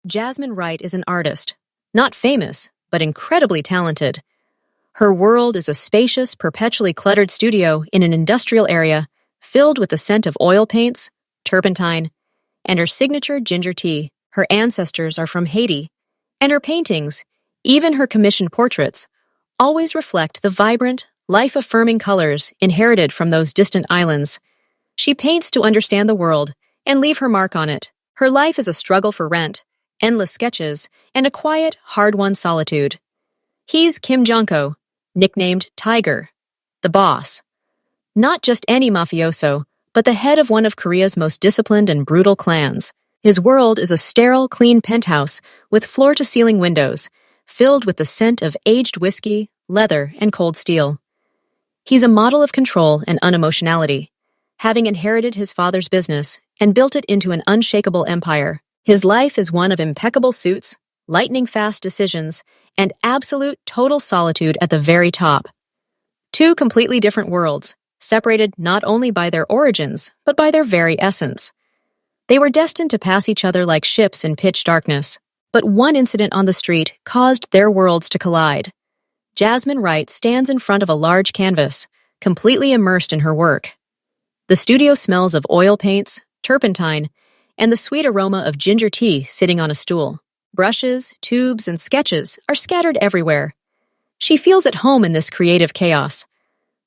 Jasmine Wright is an artist, not famous, but incredibly talented. Her world is a spacious, perpetually cluttered studio in an industrial area filled with the scent of oil paints, turpentine, and her signature ginger tea. Her ancestors are from Haiti, and her paintings, even her commissioned portraits, always reflect the vibrant, life-affirming colors inherited from those distant islands. She paints to understand the world and leave her mark on it. Her life is a struggle for rent, endless sketches, and a quiet, hard-won solitude. He's Kim Jong-ko, nicknamed Tiger, the boss. Not just any mafioso, but the head of one of Korea's most disciplined and brutal clans. His world is a sterile, clean penthouse with floor-to-ceiling windows, filled with the scent of aged whiskey, leather, and cold steel. He's a model of control and unemotionality, having inherited his father's business and built it into an unshakable empire. His life is one of impeccable suits, lightning-fast decisions, and absolute total solitude at the very top. Two completely different worlds, separated not only by their origins, but by their very essence. They were destined to pass each other like ships in pitch darkness, but one incident on the street caused their worlds to collide. Jasmine Wright stands in front of a large canvas, completely immersed in her work. The studio smells of oil paints, turpentine, and the sweet aroma of ginger tea sitting on a stool. Brushes, tubes, and sketches are scattered everywhere. She feels at home in this creative chaos.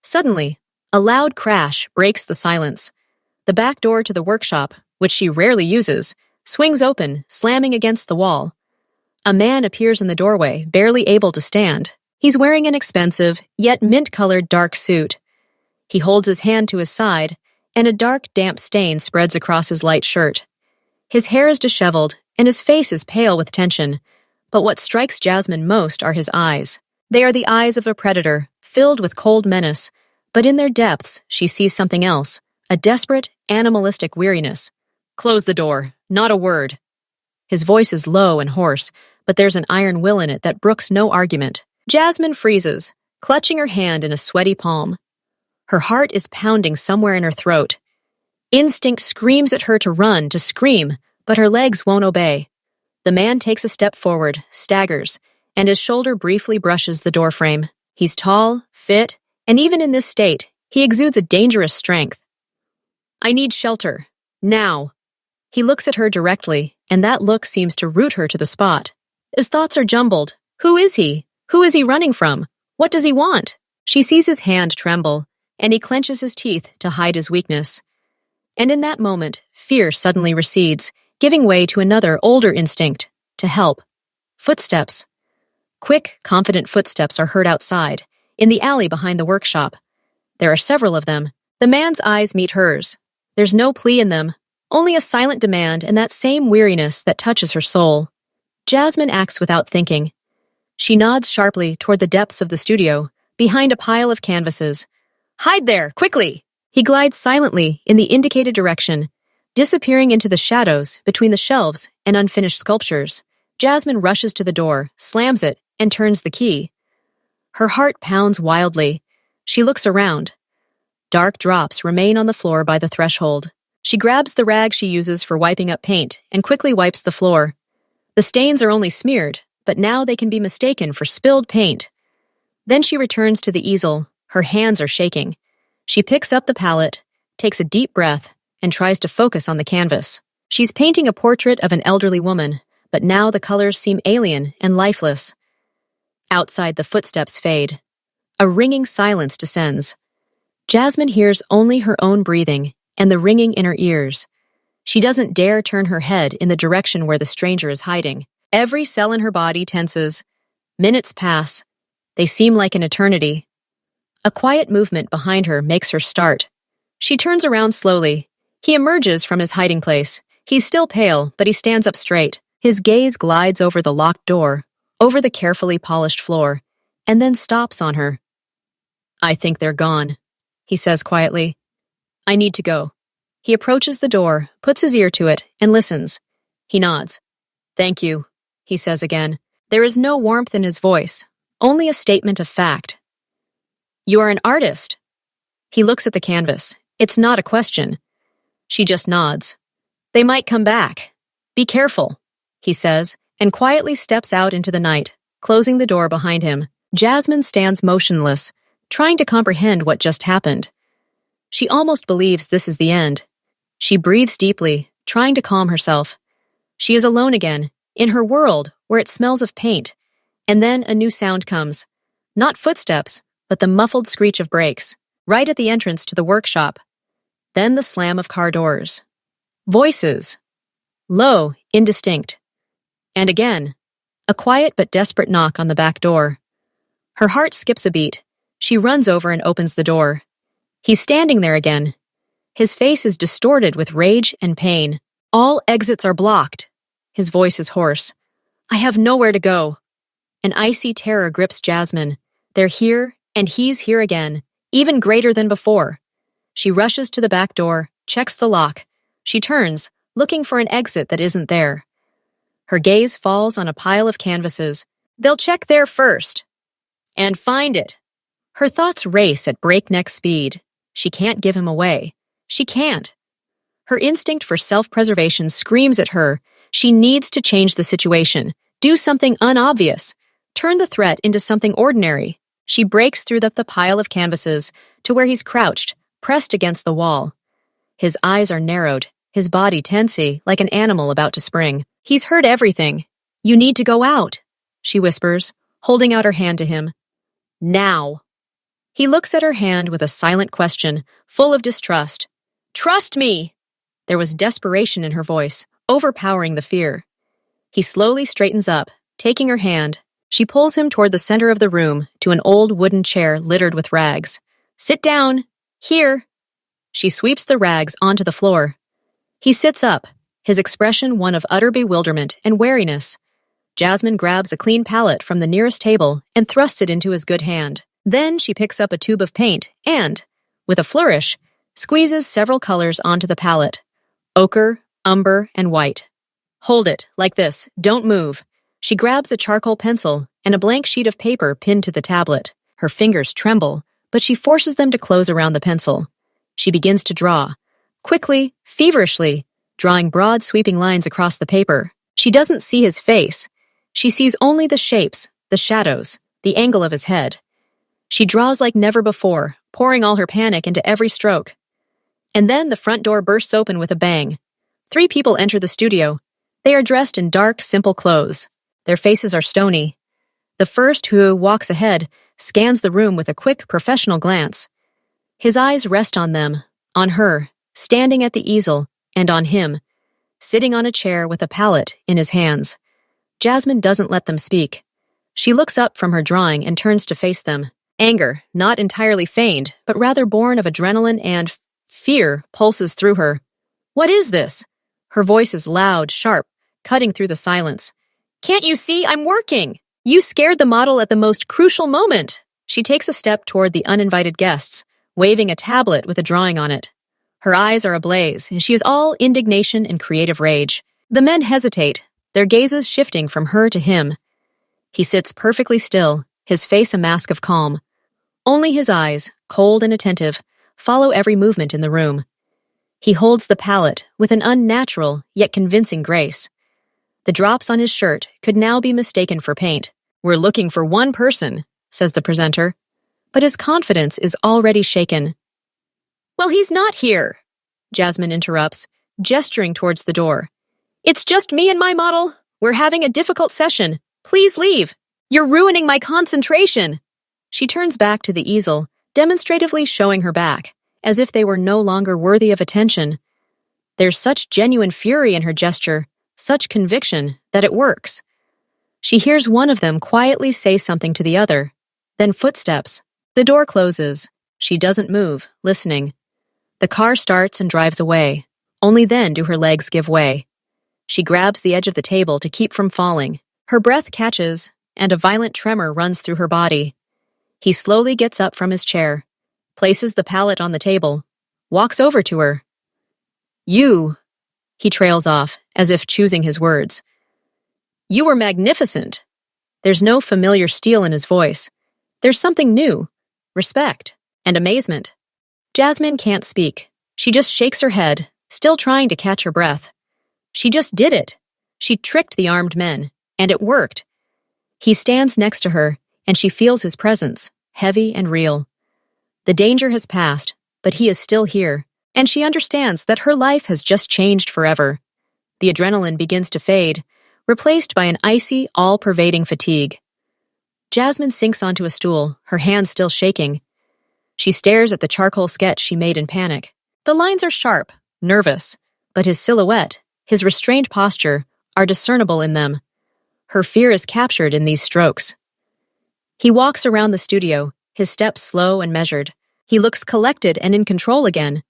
Suddenly, a loud crash breaks the silence. The back door to the workshop, which she rarely uses, swings open, slamming against the wall. A man appears in the doorway, barely able to stand. He's wearing an expensive, yet mint-colored dark suit. He holds his hand to his side, and a dark, damp stain spreads across his light shirt. His hair is disheveled, and his face is pale with tension, but what strikes Jasmine most are his eyes. They are the eyes of a predator, filled with cold menace, but in their depths she sees something else, a desperate, animalistic weariness. "Close the door, not a word." His voice is low and hoarse, but there's an iron will in it that brooks no argument. Jasmine freezes, clutching her hand in a sweaty palm. Her heart is pounding somewhere in her throat. Instinct screams at her to run, to scream, but her legs won't obey. The man takes a step forward, staggers, and his shoulder briefly brushes the doorframe. He's tall, fit, and even in this state, he exudes a dangerous strength. "I need shelter. Now." He looks at her directly, and that look seems to root her to the spot. His thoughts are jumbled. Who is he? Who is he running from? What does he want? She sees his hand tremble, and he clenches his teeth to hide his weakness. And in that moment, fear suddenly recedes, giving way to another, older instinct, to help. Footsteps. Quick, confident footsteps are heard outside, in the alley behind the workshop. There are several of them. The man's eyes meet hers. There's no plea in them, only a silent demand and that same weariness that touches her soul. Jasmine acts without thinking. She nods sharply toward the depths of the studio, behind a pile of canvases. "Hide there, quickly!" He glides silently in the indicated direction, disappearing into the shadows between the shelves and unfinished sculptures. Jasmine rushes to the door, slams it, and turns the key. Her heart pounds wildly. She looks around. Dark drops remain on the floor by the threshold. She grabs the rag she uses for wiping up paint and quickly wipes the floor. The stains are only smeared, but now they can be mistaken for spilled paint. Then she returns to the easel. Her hands are shaking. She picks up the palette, takes a deep breath, and tries to focus on the canvas. She's painting a portrait of an elderly woman, but now the colors seem alien and lifeless. Outside, the footsteps fade. A ringing silence descends. Jasmine hears only her own breathing and the ringing in her ears. She doesn't dare turn her head in the direction where the stranger is hiding. Every cell in her body tenses. Minutes pass. They seem like an eternity. A quiet movement behind her makes her start. She turns around slowly. He emerges from his hiding place. He's still pale, but he stands up straight. His gaze glides over the locked door, over the carefully polished floor, and then stops on her. "I think they're gone," he says quietly. "I need to go." He approaches the door, puts his ear to it, and listens. He nods. "Thank you," he says again. There is no warmth in his voice, only a statement of fact. "You are an artist." He looks at the canvas. It's not a question. She just nods. "They might come back. Be careful." he says, and quietly steps out into the night, closing the door behind him. Jasmine stands motionless, trying to comprehend what just happened. She almost believes this is the end. She breathes deeply, trying to calm herself. She is alone again, in her world where it smells of paint. And then a new sound comes. Not footsteps, but the muffled screech of brakes, right at the entrance to the workshop. Then the slam of car doors. Voices. Low, indistinct. And again, a quiet but desperate knock on the back door. Her heart skips a beat. She runs over and opens the door. He's standing there again. His face is distorted with rage and pain. All exits are blocked. His voice is hoarse. I have nowhere to go. An icy terror grips Jasmine. They're here, and he's here again, even greater than before. She rushes to the back door, checks the lock. She turns, looking for an exit that isn't there. Her gaze falls on a pile of canvases. They'll check there first. And find it. Her thoughts race at breakneck speed. She can't give him away. She can't. Her instinct for self-preservation screams at her. She needs to change the situation, do something unobvious, turn the threat into something ordinary. She breaks through the pile of canvases to where he's crouched, pressed against the wall. His eyes are narrowed, his body tensy like an animal about to spring. He's heard everything. You need to go out, she whispers, holding out her hand to him. Now. He looks at her hand with a silent question, full of distrust. Trust me! There was desperation in her voice, overpowering the fear. He slowly straightens up, taking her hand. She pulls him toward the center of the room, to an old wooden chair littered with rags. Sit down. Here. She sweeps the rags onto the floor. He sits up, his expression one of utter bewilderment and wariness. Jasmine grabs a clean palette from the nearest table and thrusts it into his good hand. Then she picks up a tube of paint and, with a flourish, squeezes several colors onto the palette. Ochre, umber, and white. Hold it, like this. Don't move. She grabs a charcoal pencil and a blank sheet of paper pinned to the tablet. Her fingers tremble, but she forces them to close around the pencil. She begins to draw, quickly, feverishly, drawing broad sweeping lines across the paper. She doesn't see his face. She sees only the shapes, the shadows, the angle of his head. She draws like never before, pouring all her panic into every stroke. And then the front door bursts open with a bang. 3 people enter the studio. They are dressed in dark, simple clothes. Their faces are stony. The first, who walks ahead, scans the room with a quick, professional glance. His eyes rest on them, on her, standing at the easel, and on him, sitting on a chair with a palette in his hands. Jasmine doesn't let them speak. She looks up from her drawing and turns to face them. Anger, not entirely feigned, but rather born of adrenaline and fear, pulses through her. What is this? Her voice is loud, sharp, cutting through the silence. Can't you see? I'm working! You scared the model at the most crucial moment. She takes a step toward the uninvited guests, waving a tablet with a drawing on it. Her eyes are ablaze, and she is all indignation and creative rage. The men hesitate, their gazes shifting from her to him. He sits perfectly still, his face a mask of calm. Only his eyes, cold and attentive, follow every movement in the room. He holds the palette with an unnatural yet convincing grace. The drops on his shirt could now be mistaken for paint. We're looking for one person, says the presenter, but his confidence is already shaken. Well, he's not here, Jasmine interrupts, gesturing towards the door. It's just me and my model. We're having a difficult session. Please leave. You're ruining my concentration. She turns back to the easel, demonstratively showing her back, as if they were no longer worthy of attention. There's such genuine fury in her gesture, such conviction, that it works. She hears one of them quietly say something to the other. Then footsteps. The door closes. She doesn't move, listening. The car starts and drives away. Only then do her legs give way. She grabs the edge of the table to keep from falling. Her breath catches, and a violent tremor runs through her body. He slowly gets up from his chair, places the palette on the table, walks over to her. You, he trails off, as if choosing his words. You were magnificent. There's no familiar steel in his voice. There's something new, respect, and amazement. Jasmine can't speak. She just shakes her head, still trying to catch her breath. She just did it. She tricked the armed men, and it worked. He stands next to her, and she feels his presence, heavy and real. The danger has passed, but he is still here, and she understands that her life has just changed forever. The adrenaline begins to fade, replaced by an icy, all-pervading fatigue. Jasmine sinks onto a stool, her hands still shaking. She stares at the charcoal sketch she made in panic. The lines are sharp, nervous, but his silhouette, his restrained posture, are discernible in them. Her fear is captured in these strokes. He walks around the studio, his steps slow and measured. He looks collected and in control again.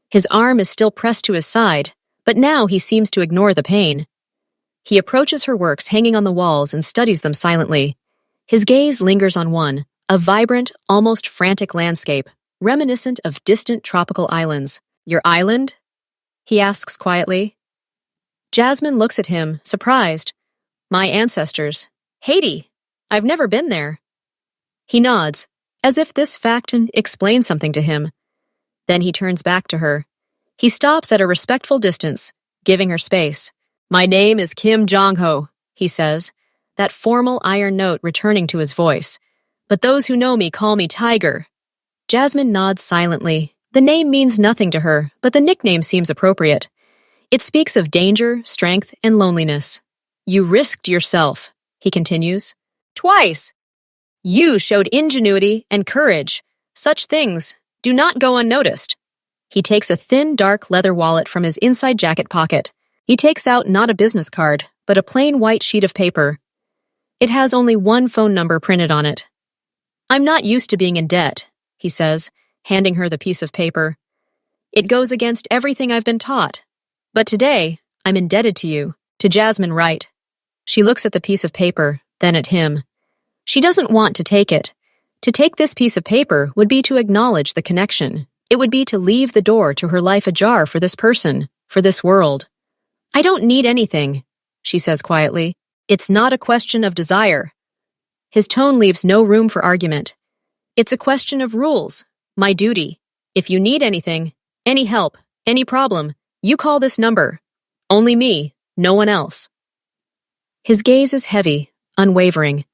His arm is still pressed to his side, but now he seems to ignore the pain. He approaches her works hanging on the walls and studies them silently. His gaze lingers on one, a vibrant, almost frantic landscape, reminiscent of distant tropical islands. "Your island?" he asks quietly. Jasmine looks at him, surprised. "My ancestors. Haiti. I've never been there." He nods, as if this fact explains something to him. Then he turns back to her. He stops at a respectful distance, giving her space. "My name is Kim Jong-ho," he says, that formal iron note returning to his voice. "But those who know me call me Tiger." Jasmine nods silently. The name means nothing to her, but the nickname seems appropriate. It speaks of danger, strength, and loneliness. "You risked yourself," he continues. "Twice. You showed ingenuity and courage. Such things do not go unnoticed." He takes a thin, dark leather wallet from his inside jacket pocket. He takes out not a business card, but a plain white sheet of paper. It has only one phone number printed on it. "I'm not used to being in debt," he says, handing her the piece of paper. "It goes against everything I've been taught. But today, I'm indebted to you." To Jasmine Wright. She looks at the piece of paper, then at him. She doesn't want to take it. To take this piece of paper would be to acknowledge the connection. It would be to leave the door to her life ajar for this person, for this world. "I don't need anything," she says quietly. "It's not a question of desire." His tone leaves no room for argument. "It's a question of rules, my duty. If you need anything, any help, any problem, you call this number. Only me, no one else." His gaze is heavy, unwavering.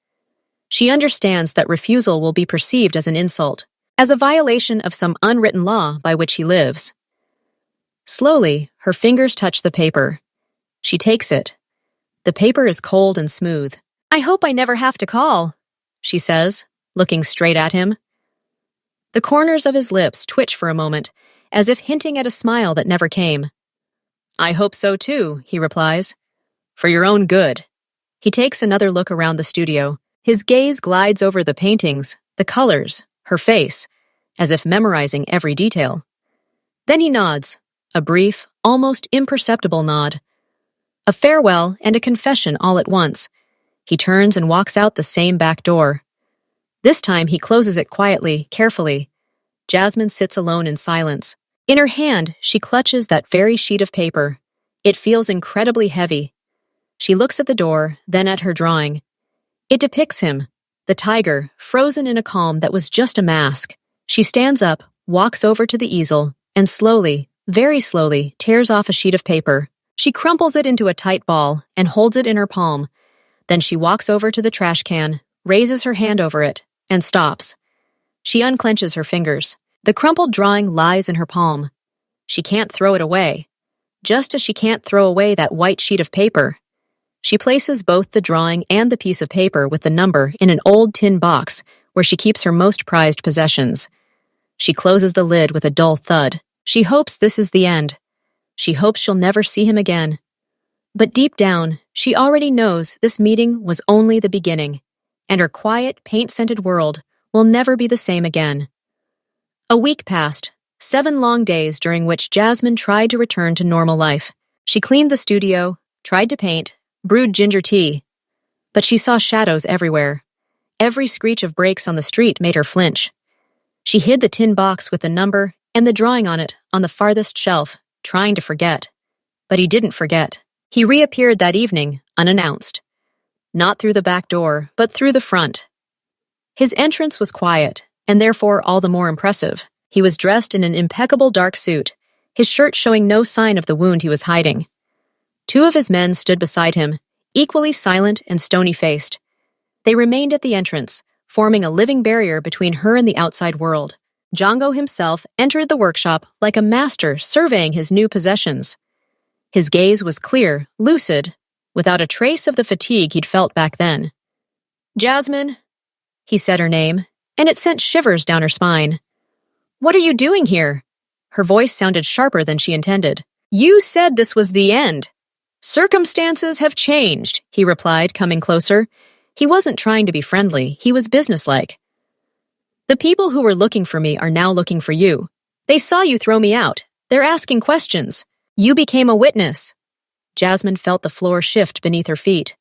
She understands that refusal will be perceived as an insult, as a violation of some unwritten law by which he lives. Slowly, her fingers touch the paper. She takes it. The paper is cold and smooth. "I hope I never have to call," she says, looking straight at him. The corners of his lips twitch for a moment, as if hinting at a smile that never came. "I hope so too," he replies. "For your own good." He takes another look around the studio. His gaze glides over the paintings, the colors, her face, as if memorizing every detail. Then he nods, a brief, almost imperceptible nod. A farewell and a confession all at once. He turns and walks out the same back door. This time he closes it quietly, carefully. Jasmine sits alone in silence. In her hand, she clutches that very sheet of paper. It feels incredibly heavy. She looks at the door, then at her drawing. It depicts him, the tiger, frozen in a calm that was just a mask. She stands up, walks over to the easel, and slowly, very slowly, tears off a sheet of paper. She crumples it into a tight ball and holds it in her palm. Then she walks over to the trash can, raises her hand over it, and stops. She unclenches her fingers. The crumpled drawing lies in her palm. She can't throw it away, just as she can't throw away that white sheet of paper. She places both the drawing and the piece of paper with the number in an old tin box where she keeps her most prized possessions. She closes the lid with a dull thud. She hopes this is the end. She hopes she'll never see him again. But deep down, she already knows this meeting was only the beginning, and her quiet, paint-scented world will never be the same again. A week passed, 7 long days during which Jasmine tried to return to normal life. She cleaned the studio, tried to paint, brewed ginger tea. But she saw shadows everywhere. Every screech of brakes on the street made her flinch. She hid the tin box with the number and the drawing on it on the farthest shelf, trying to forget. But he didn't forget. He reappeared that evening, unannounced. Not through the back door, but through the front. His entrance was quiet, and therefore all the more impressive. He was dressed in an impeccable dark suit, his shirt showing no sign of the wound he was hiding. Two of his men stood beside him, equally silent and stony-faced. They remained at the entrance, forming a living barrier between her and the outside world. Django himself entered the workshop like a master surveying his new possessions. His gaze was clear, lucid, without a trace of the fatigue he'd felt back then. "Jasmine," he said her name, and it sent shivers down her spine. "What are you doing here?" Her voice sounded sharper than she intended. "You said this was the end." "Circumstances have changed," he replied, coming closer. He wasn't trying to be friendly, he was businesslike. "The people who were looking for me are now looking for you. They saw you throw me out. They're asking questions. You became a witness." Jasmine felt the floor shift beneath her feet.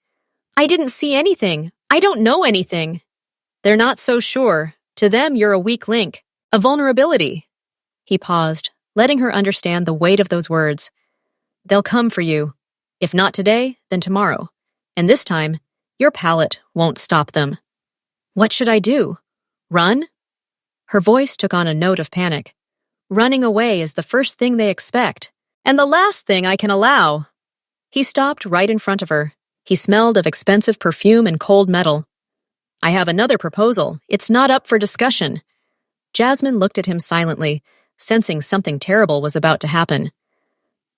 "I didn't see anything. I don't know anything." "They're not so sure. To them, you're a weak link, a vulnerability." He paused, letting her understand the weight of those words. "They'll come for you. If not today, then tomorrow. And this time, your palate won't stop them." "What should I do? Run?" Her voice took on a note of panic. "Running away is the first thing they expect, and the last thing I can allow." He stopped right in front of her. He smelled of expensive perfume and cold metal. "I have another proposal. It's not up for discussion." Jasmine looked at him silently, sensing something terrible was about to happen.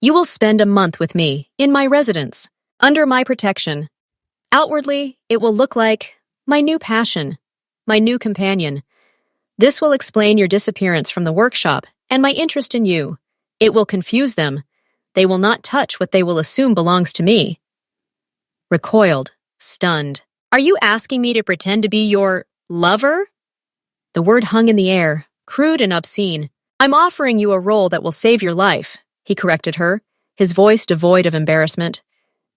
"You will spend a month with me, in my residence, under my protection. Outwardly, it will look like my new passion, my new companion. This will explain your disappearance from the workshop and my interest in you. It will confuse them. They will not touch what they will assume belongs to me." Recoiled, stunned. "Are you asking me to pretend to be your lover?" The word hung in the air, crude and obscene. "I'm offering you a role that will save your life," he corrected her, his voice devoid of embarrassment.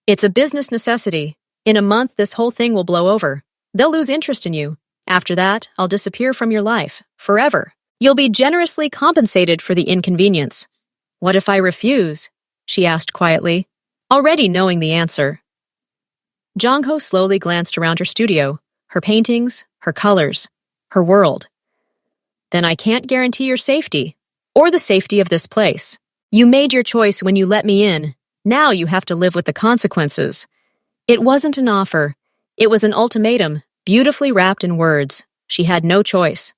"It's a business necessity. In a month, this whole thing will blow over. They'll lose interest in you. After that, I'll disappear from your life, forever. You'll be generously compensated for the inconvenience." "What if I refuse?" she asked quietly, already knowing the answer. Jongho slowly glanced around her studio, her paintings, her colors, her world. "Then I can't guarantee your safety, or the safety of this place. You made your choice when you let me in. Now you have to live with the consequences." It wasn't an offer. It was an ultimatum, beautifully wrapped in words. She had no choice.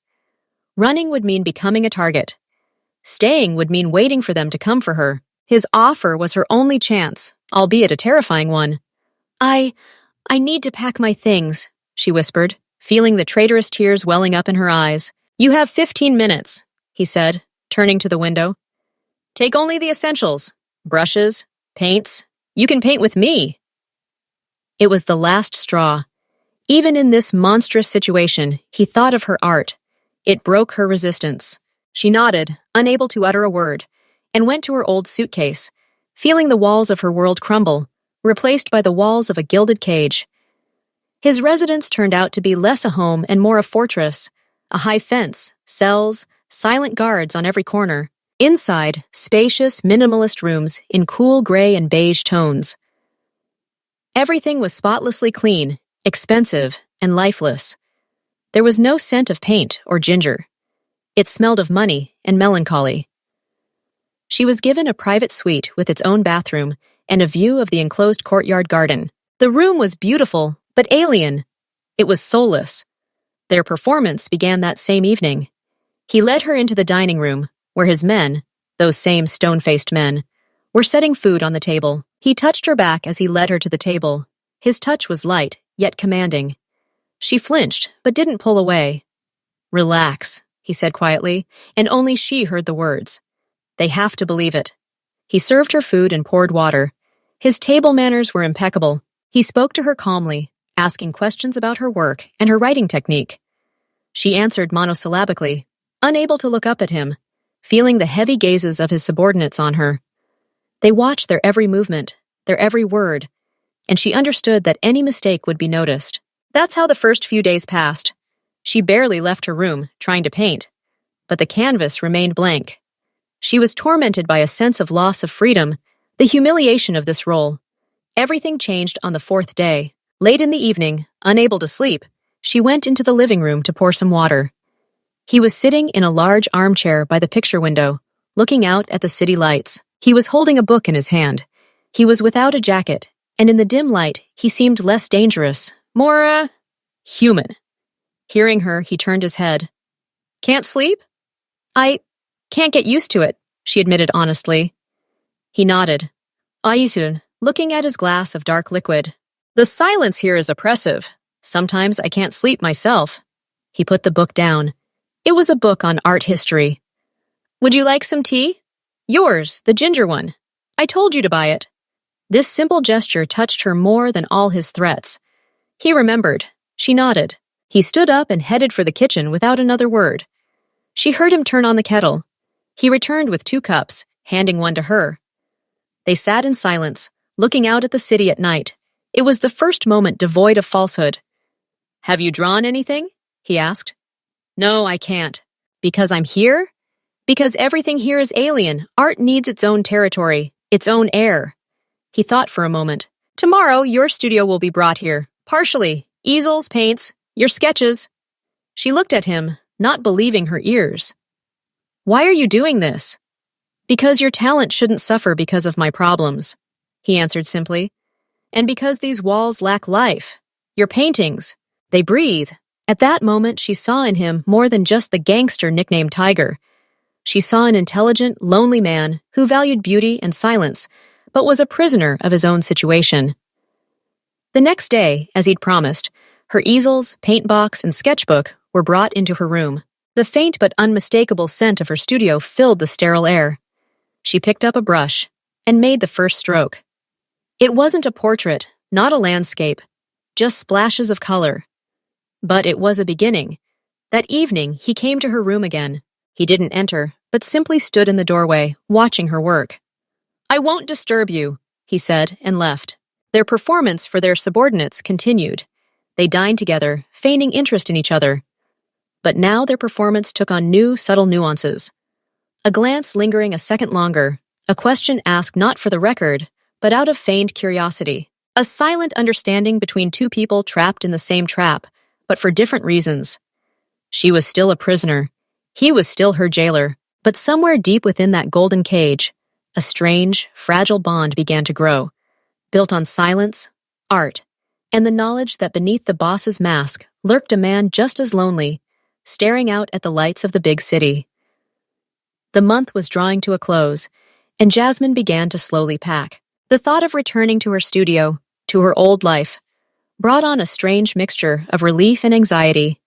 Running would mean becoming a target. Staying would mean waiting for them to come for her. His offer was her only chance, albeit a terrifying one. I need to pack my things," she whispered, feeling the traitorous tears welling up in her eyes. "You have 15 minutes, he said, turning to the window. "Take only the essentials. Brushes, paints. You can paint with me." It was the last straw. Even in this monstrous situation, he thought of her art. It broke her resistance. She nodded, unable to utter a word, and went to her old suitcase, feeling the walls of her world crumble, replaced by the walls of a gilded cage. His residence turned out to be less a home and more a fortress, a high fence, cells, silent guards on every corner. Inside, spacious, minimalist rooms in cool gray and beige tones. Everything was spotlessly clean, expensive, and lifeless. There was no scent of paint or ginger. It smelled of money and melancholy. She was given a private suite with its own bathroom and a view of the enclosed courtyard garden. The room was beautiful, but alien. It was soulless. Their performance began that same evening. He led her into the dining room, where his men, those same stone-faced men, were setting food on the table. He touched her back as he led her to the table. His touch was light, yet commanding. She flinched, but didn't pull away. "Relax," he said quietly, and only she heard the words. They have to believe it. He served her food and poured water. His table manners were impeccable. He spoke to her calmly, asking questions about her work and her writing technique. She answered monosyllabically, unable to look up at him, feeling the heavy gazes of his subordinates on her. They watched their every movement, their every word, and she understood that any mistake would be noticed. That's how the first few days passed. She barely left her room, trying to paint, but the canvas remained blank. She was tormented by a sense of loss of freedom, the humiliation of this role. Everything changed on the fourth day. Late in the evening, unable to sleep, she went into the living room to pour some water. He was sitting in a large armchair by the picture window, looking out at the city lights. He was holding a book in his hand. He was without a jacket, and in the dim light, he seemed less dangerous, more, human. Hearing her, he turned his head. Can't sleep? I can't get used to it, she admitted honestly. He nodded. Aisun, looking at his glass of dark liquid. The silence here is oppressive. Sometimes I can't sleep myself. He put the book down. It was a book on art history. Would you like some tea? Yours, the ginger one. I told you to buy it. This simple gesture touched her more than all his threats. He remembered. She nodded. He stood up and headed for the kitchen without another word. She heard him turn on the kettle. He returned with 2 cups, handing one to her. They sat in silence, looking out at the city at night. It was the first moment devoid of falsehood. Have you drawn anything? He asked. No, I can't. Because I'm here? Because everything here is alien. Art needs its own territory, its own air. He thought for a moment. Tomorrow, your studio will be brought here. Partially. Easels, paints, your sketches. She looked at him, not believing her ears. Why are you doing this? Because your talent shouldn't suffer because of my problems, he answered simply. And because these walls lack life. Your paintings, they breathe. At that moment, she saw in him more than just the gangster nicknamed Tiger. She saw an intelligent, lonely man who valued beauty and silence, but was a prisoner of his own situation. The next day, as he'd promised, her easels, paint box, and sketchbook were brought into her room. The faint but unmistakable scent of her studio filled the sterile air. She picked up a brush and made the first stroke. It wasn't a portrait, not a landscape, just splashes of color. But it was a beginning. That evening, he came to her room again. He didn't enter, but simply stood in the doorway, watching her work. I won't disturb you, he said, and left. Their performance for their subordinates continued. They dined together, feigning interest in each other. But now their performance took on new, subtle nuances. A glance lingering a second longer, a question asked not for the record, but out of feigned curiosity. A silent understanding between 2 people trapped in the same trap, but for different reasons. She was still a prisoner. He was still her jailer. But somewhere deep within that golden cage, a strange, fragile bond began to grow, built on silence, art, and the knowledge that beneath the boss's mask lurked a man just as lonely, staring out at the lights of the big city. The month was drawing to a close, and Jasmine began to slowly pack. The thought of returning to her studio, to her old life, brought on a strange mixture of relief and anxiety.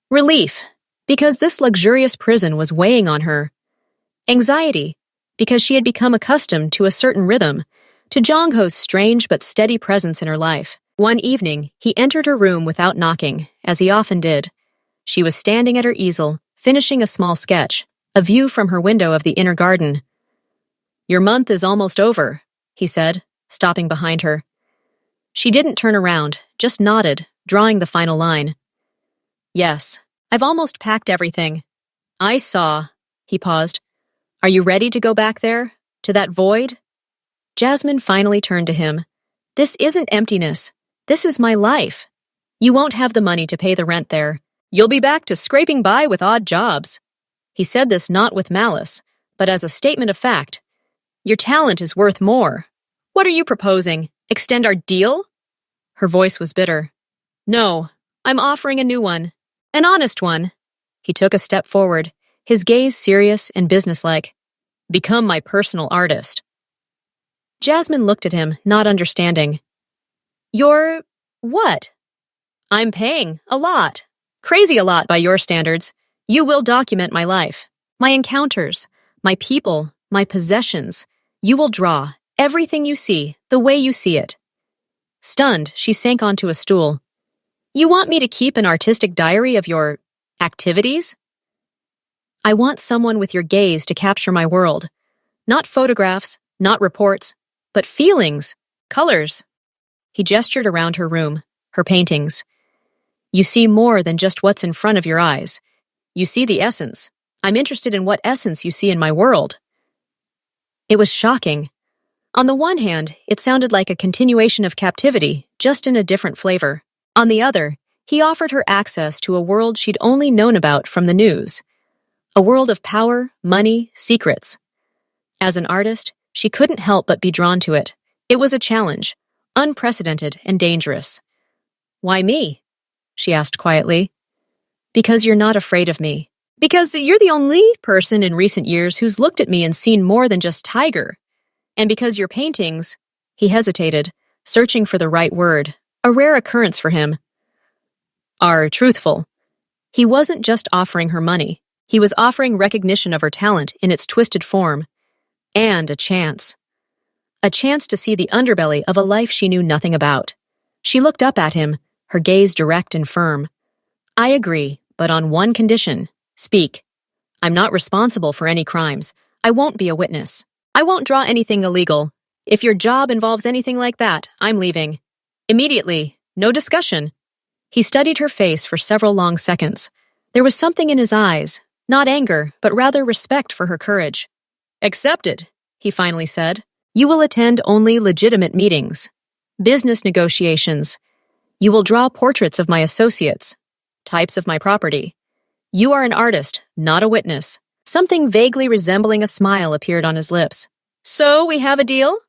Relief, because this luxurious prison was weighing on her. Anxiety, because she had become accustomed to a certain rhythm, to Jongho's strange but steady presence in her life. One evening, he entered her room without knocking, as he often did. She was standing at her easel, finishing a small sketch, a view from her window of the inner garden. Your month is almost over, he said, stopping behind her. She didn't turn around, just nodded, drawing the final line. Yes, I've almost packed everything. I saw, he paused. Are you ready to go back there? To that void? Jasmine finally turned to him. This isn't emptiness. This is my life. You won't have the money to pay the rent there. You'll be back to scraping by with odd jobs. He said this not with malice, but as a statement of fact. Your talent is worth more. What are you proposing? Extend our deal? Her voice was bitter. No, I'm offering a new one. An honest one. He took a step forward, his gaze serious and businesslike. Become my personal artist. Jasmine looked at him, not understanding. You're... what? I'm paying a lot. Crazy a lot by your standards. You will document my life, my encounters, my people, my possessions. You will draw everything you see, the way you see it. Stunned, she sank onto a stool. You want me to keep an artistic diary of your activities? I want someone with your gaze to capture my world. Not photographs, not reports, but feelings, colors. He gestured around her room, her paintings. You see more than just what's in front of your eyes. You see the essence. I'm interested in what essence you see in my world. It was shocking. On the one hand, it sounded like a continuation of captivity, just in a different flavor. On the other, he offered her access to a world she'd only known about from the news. A world of power, money, secrets. As an artist, she couldn't help but be drawn to it, It was a challenge, unprecedented and dangerous. "Why me?" she asked quietly. "Because you're not afraid of me. Because you're the only person in recent years who's looked at me and seen more than just tiger. And because your paintings—" He hesitated, searching for the right word, a rare occurrence for him. "Are truthful." He wasn't just offering her money. He was offering recognition of her talent in its twisted form. And a chance. A chance to see the underbelly of a life she knew nothing about. She looked up at him, her gaze direct and firm. "I agree, but on one condition. Speak. I'm not responsible for any crimes. I won't be a witness. I won't draw anything illegal. If your job involves anything like that, I'm leaving. Immediately. No discussion." He studied her face for several long seconds. There was something in his eyes, not anger, but rather respect for her courage. "Accepted," he finally said. "You will attend only legitimate meetings. Business negotiations. You will draw portraits of my associates. Types of my property. You are an artist, not a witness." Something vaguely resembling a smile appeared on his lips. "So we have a deal?"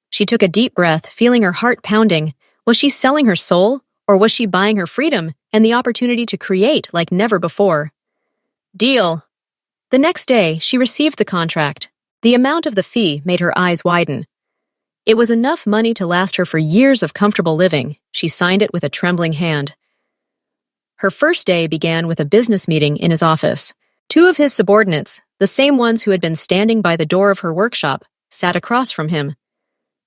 She took a deep breath, feeling her heart pounding. Was she selling her soul, or was she buying her freedom and the opportunity to create like never before? "Deal." The next day, she received the contract. The amount of the fee made her eyes widen. It was enough money to last her for years of comfortable living. She signed it with a trembling hand. Her first day began with a business meeting in his office. Two of his subordinates, the same ones who had been standing by the door of her workshop, sat across from him.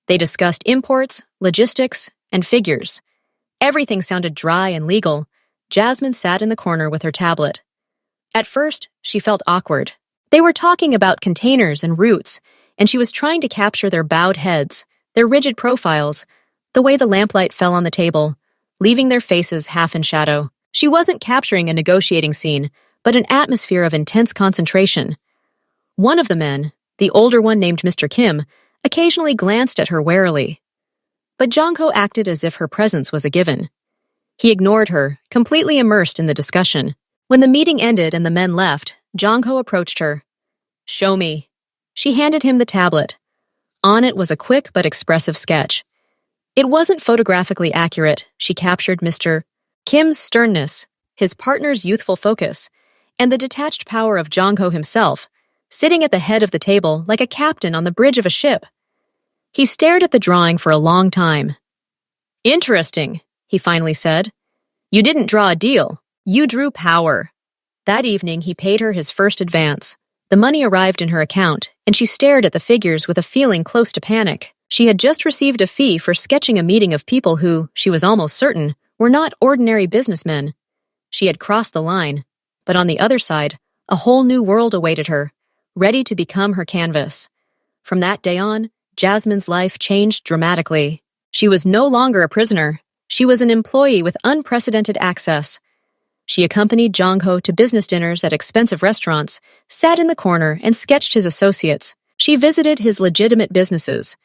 They discussed imports, logistics, and figures. Everything sounded dry and legal. Jasmine sat in the corner with her tablet. At first, she felt awkward. They were talking about containers and routes, and she was trying to capture their bowed heads, their rigid profiles, the way the lamplight fell on the table, leaving their faces half in shadow. She wasn't capturing a negotiating scene, but an atmosphere of intense concentration. One of the men, the older one named Mr. Kim, occasionally glanced at her warily. But Jongho acted as if her presence was a given. He ignored her, completely immersed in the discussion. When the meeting ended and the men left, Jongho approached her. "Show me." She handed him the tablet. On it was a quick but expressive sketch. It wasn't photographically accurate. She captured Mr. Kim's sternness, his partner's youthful focus, and the detached power of Jongho himself, sitting at the head of the table like a captain on the bridge of a ship. He stared at the drawing for a long time. "Interesting," he finally said. "You didn't draw a deal. You drew power." That evening, he paid her his first advance. The money arrived in her account, and she stared at the figures with a feeling close to panic. She had just received a fee for sketching a meeting of people who, she was almost certain, were not ordinary businessmen. She had crossed the line, but on the other side, a whole new world awaited her, ready to become her canvas. From that day on, Jasmine's life changed dramatically. She was no longer a prisoner. She was an employee with unprecedented access. She accompanied Jongho to business dinners at expensive restaurants, sat in the corner, and sketched his associates. She visited his legitimate businesses,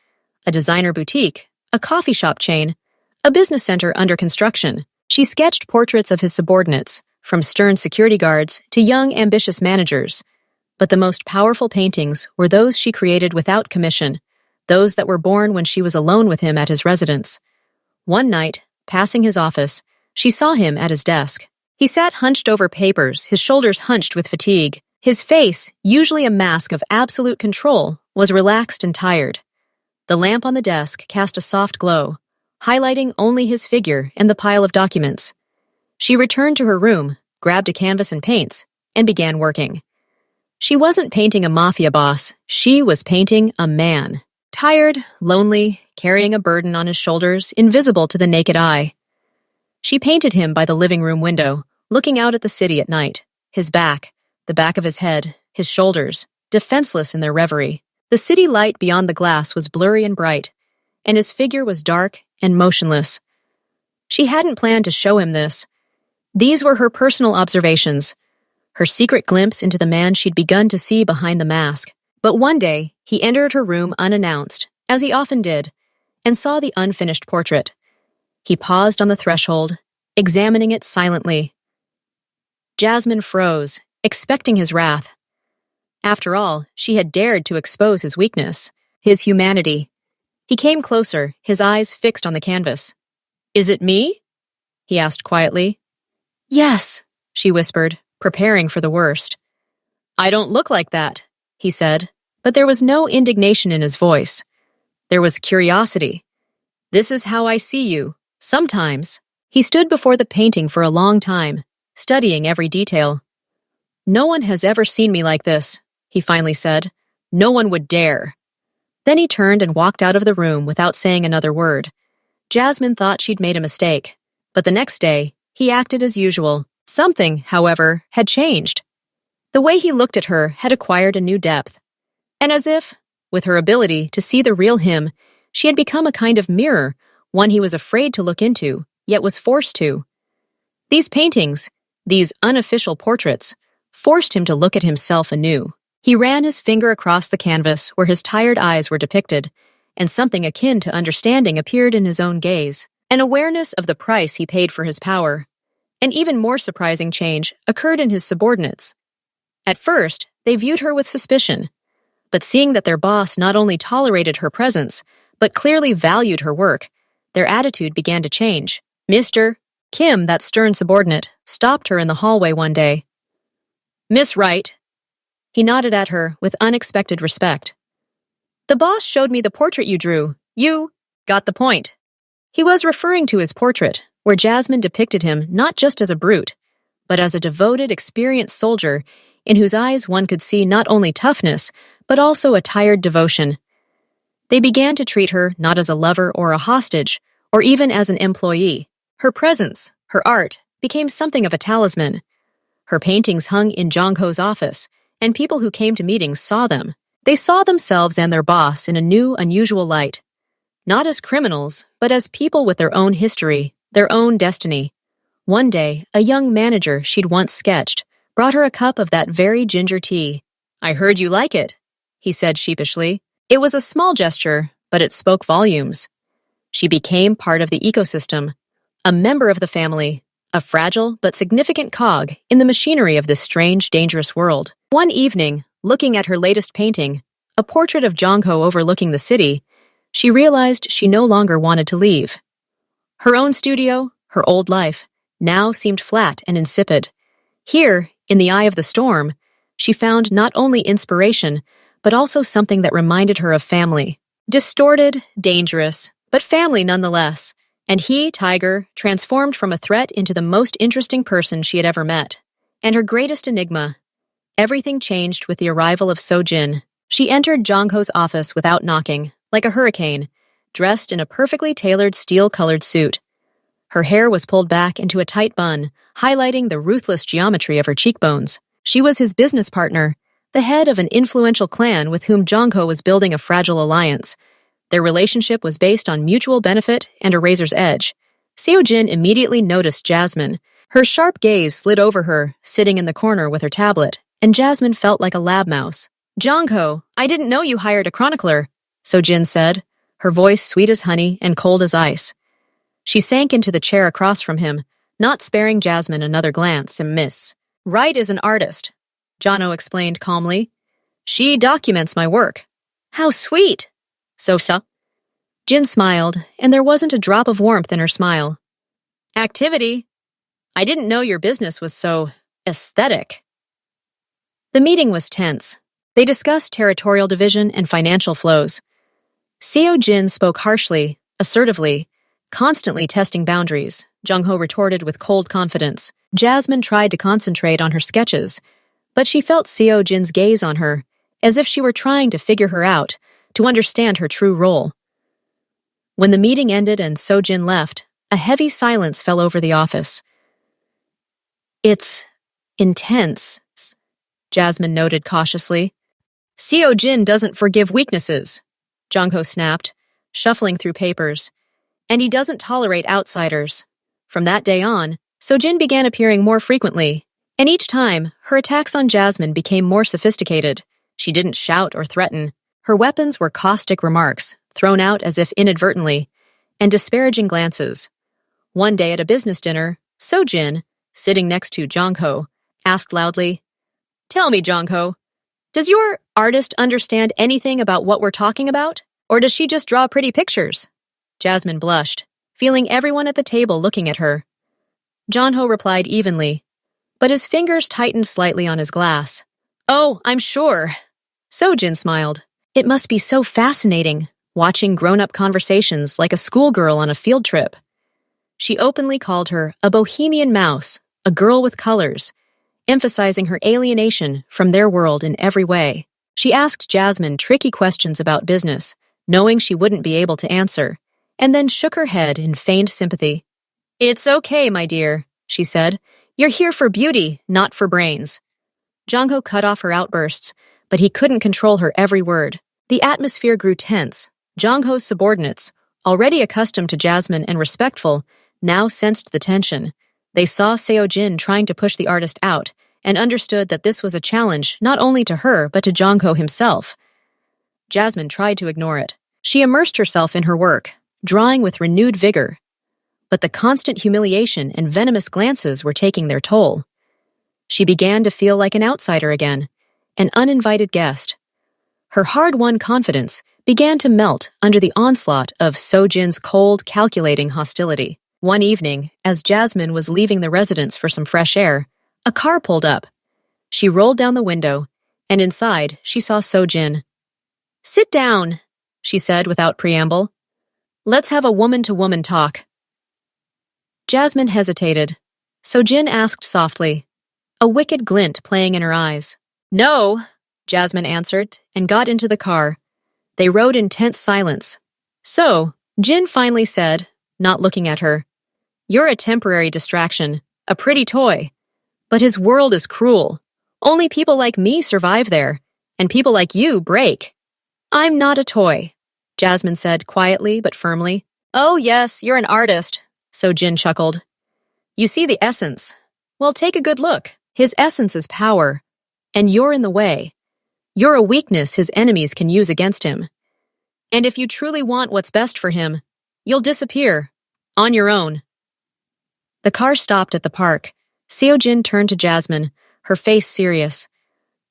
a designer boutique, a coffee shop chain, a business center under construction. She sketched portraits of his subordinates, from stern security guards to young, ambitious managers. But the most powerful paintings were those she created without commission, those that were born when she was alone with him at his residence. One night, passing his office, she saw him at his desk. He sat hunched over papers, his shoulders hunched with fatigue. His face, usually a mask of absolute control, was relaxed and tired. The lamp on the desk cast a soft glow, highlighting only his figure and the pile of documents. She returned to her room, grabbed a canvas and paints, and began working. She wasn't painting a mafia boss, she was painting a man. Tired, lonely, carrying a burden on his shoulders, invisible to the naked eye. She painted him by the living room window, looking out at the city at night. His back, the back of his head, his shoulders, defenseless in their reverie. The city light beyond the glass was blurry and bright, and his figure was dark and motionless. She hadn't planned to show him this. These were her personal observations, her secret glimpse into the man she'd begun to see behind the mask. But one day, he entered her room unannounced, as he often did, and saw the unfinished portrait. He paused on the threshold, examining it silently. Jasmine froze, expecting his wrath. After all, she had dared to expose his weakness, his humanity. He came closer, his eyes fixed on the canvas. "Is it me?" he asked quietly. "Yes," she whispered, preparing for the worst. "I don't look like that," he said, but there was no indignation in his voice. There was curiosity. "This is how I see you, sometimes." He stood before the painting for a long time, studying every detail. "No one has ever seen me like this," he finally said. "No one would dare." Then he turned and walked out of the room without saying another word. Jasmine thought she'd made a mistake, but the next day, he acted as usual. Something, however, had changed. The way he looked at her had acquired a new depth. And as if, with her ability to see the real him, she had become a kind of mirror, one he was afraid to look into, yet was forced to. These paintings, these unofficial portraits, forced him to look at himself anew. He ran his finger across the canvas where his tired eyes were depicted, and something akin to understanding appeared in his own gaze. An awareness of the price he paid for his power. An even more surprising change occurred in his subordinates. At first, they viewed her with suspicion, but seeing that their boss not only tolerated her presence, but clearly valued her work, their attitude began to change. Mr. Kim, that stern subordinate, stopped her in the hallway one day. "Miss Wright." He nodded at her with unexpected respect. "The boss showed me the portrait you drew. You got the point." He was referring to his portrait, where Jasmine depicted him not just as a brute, but as a devoted, experienced soldier in whose eyes one could see not only toughness, but also a tired devotion. They began to treat her not as a lover or a hostage, or even as an employee. Her presence, her art, became something of a talisman. Her paintings hung in Jongho's office, and people who came to meetings saw them. They saw themselves and their boss in a new, unusual light. Not as criminals, but as people with their own history, their own destiny. One day, a young manager she'd once sketched brought her a cup of that very ginger tea. "I heard you like it," he said sheepishly. It was a small gesture, but it spoke volumes. She became part of the ecosystem, a member of the family, a fragile but significant cog in the machinery of this strange, dangerous world. One evening, looking at her latest painting, a portrait of Jongho overlooking the city, she realized she no longer wanted to leave. Her own studio, her old life, now seemed flat and insipid. Here, in the eye of the storm, she found not only inspiration, but also something that reminded her of family. Distorted, dangerous, but family nonetheless. And he, Tiger, transformed from a threat into the most interesting person she had ever met. And her greatest enigma. Everything changed with the arrival of So-jin. She entered Jongho's office without knocking, like a hurricane, dressed in a perfectly tailored steel-colored suit. Her hair was pulled back into a tight bun, highlighting the ruthless geometry of her cheekbones. She was his business partner, the head of an influential clan with whom Jongho was building a fragile alliance. Their relationship was based on mutual benefit and a razor's edge. Seo-jin immediately noticed Jasmine. Her sharp gaze slid over her, sitting in the corner with her tablet, and Jasmine felt like a lab mouse. "Jongho, I didn't know you hired a chronicler," So-jin said, her voice sweet as honey and cold as ice. She sank into the chair across from him, not sparing Jasmine another glance. "Miss Wright is an artist," Jongho explained calmly. "She documents my work." "How sweet!" "So-so." Jin smiled, and there wasn't a drop of warmth in her smile. "Activity. I didn't know your business was so aesthetic." The meeting was tense. They discussed territorial division and financial flows. Seo-jin spoke harshly, assertively, constantly testing boundaries. Jongho retorted with cold confidence. Jasmine tried to concentrate on her sketches, but she felt Seo-jin's gaze on her, as if she were trying to figure her out, to understand her true role. When the meeting ended and So-jin left, a heavy silence fell over the office. "It's intense," Jasmine noted cautiously. "Seo-jin doesn't forgive weaknesses," Jongho snapped, shuffling through papers. "And he doesn't tolerate outsiders." From that day on, So-jin began appearing more frequently, and each time, her attacks on Jasmine became more sophisticated. She didn't shout or threaten. Her weapons were caustic remarks, thrown out as if inadvertently, and disparaging glances. One day at a business dinner, So-jin, sitting next to Jongho, asked loudly, "Tell me, Jongho, does your artist understand anything about what we're talking about?" Or does she just draw pretty pictures? Jasmine blushed, feeling everyone at the table looking at her. Jongho replied evenly, but his fingers tightened slightly on his glass. Oh, I'm sure. Sojin smiled. It must be so fascinating, watching grown-up conversations like a schoolgirl on a field trip. She openly called her a bohemian mouse, a girl with colors, emphasizing her alienation from their world in every way. She asked Jasmine tricky questions about business, knowing she wouldn't be able to answer, and then shook her head in feigned sympathy. It's okay, my dear, she said. You're here for beauty, not for brains. Jongho cut off her outbursts, but he couldn't control her every word. The atmosphere grew tense. Jongho's subordinates, already accustomed to Jasmine and respectful, now sensed the tension. They saw Seo-jin trying to push the artist out and understood that this was a challenge not only to her but to Jongho himself. Jasmine tried to ignore it. She immersed herself in her work, drawing with renewed vigor. But the constant humiliation and venomous glances were taking their toll. She began to feel like an outsider again, an uninvited guest. Her hard-won confidence began to melt under the onslaught of Seo-jin's cold, calculating hostility. One evening, as Jasmine was leaving the residence for some fresh air, a car pulled up. She rolled down the window, and inside she saw Seo-jin. Sit down, she said without preamble. Let's have a woman-to-woman talk. Jasmine hesitated. Seo-jin asked softly, a wicked glint playing in her eyes. No, Jasmine answered, and got into the car. They rode in tense silence. So, Jin finally said, not looking at her, you're a temporary distraction, a pretty toy. But his world is cruel. Only people like me survive there, and people like you break. I'm not a toy, Jasmine said quietly but firmly. Oh yes, you're an artist, so Jin chuckled. You see the essence. Well, take a good look. His essence is power, and you're in the way. You're a weakness his enemies can use against him. And if you truly want what's best for him, you'll disappear, on your own. The car stopped at the park. Seo-jin turned to Jasmine, her face serious.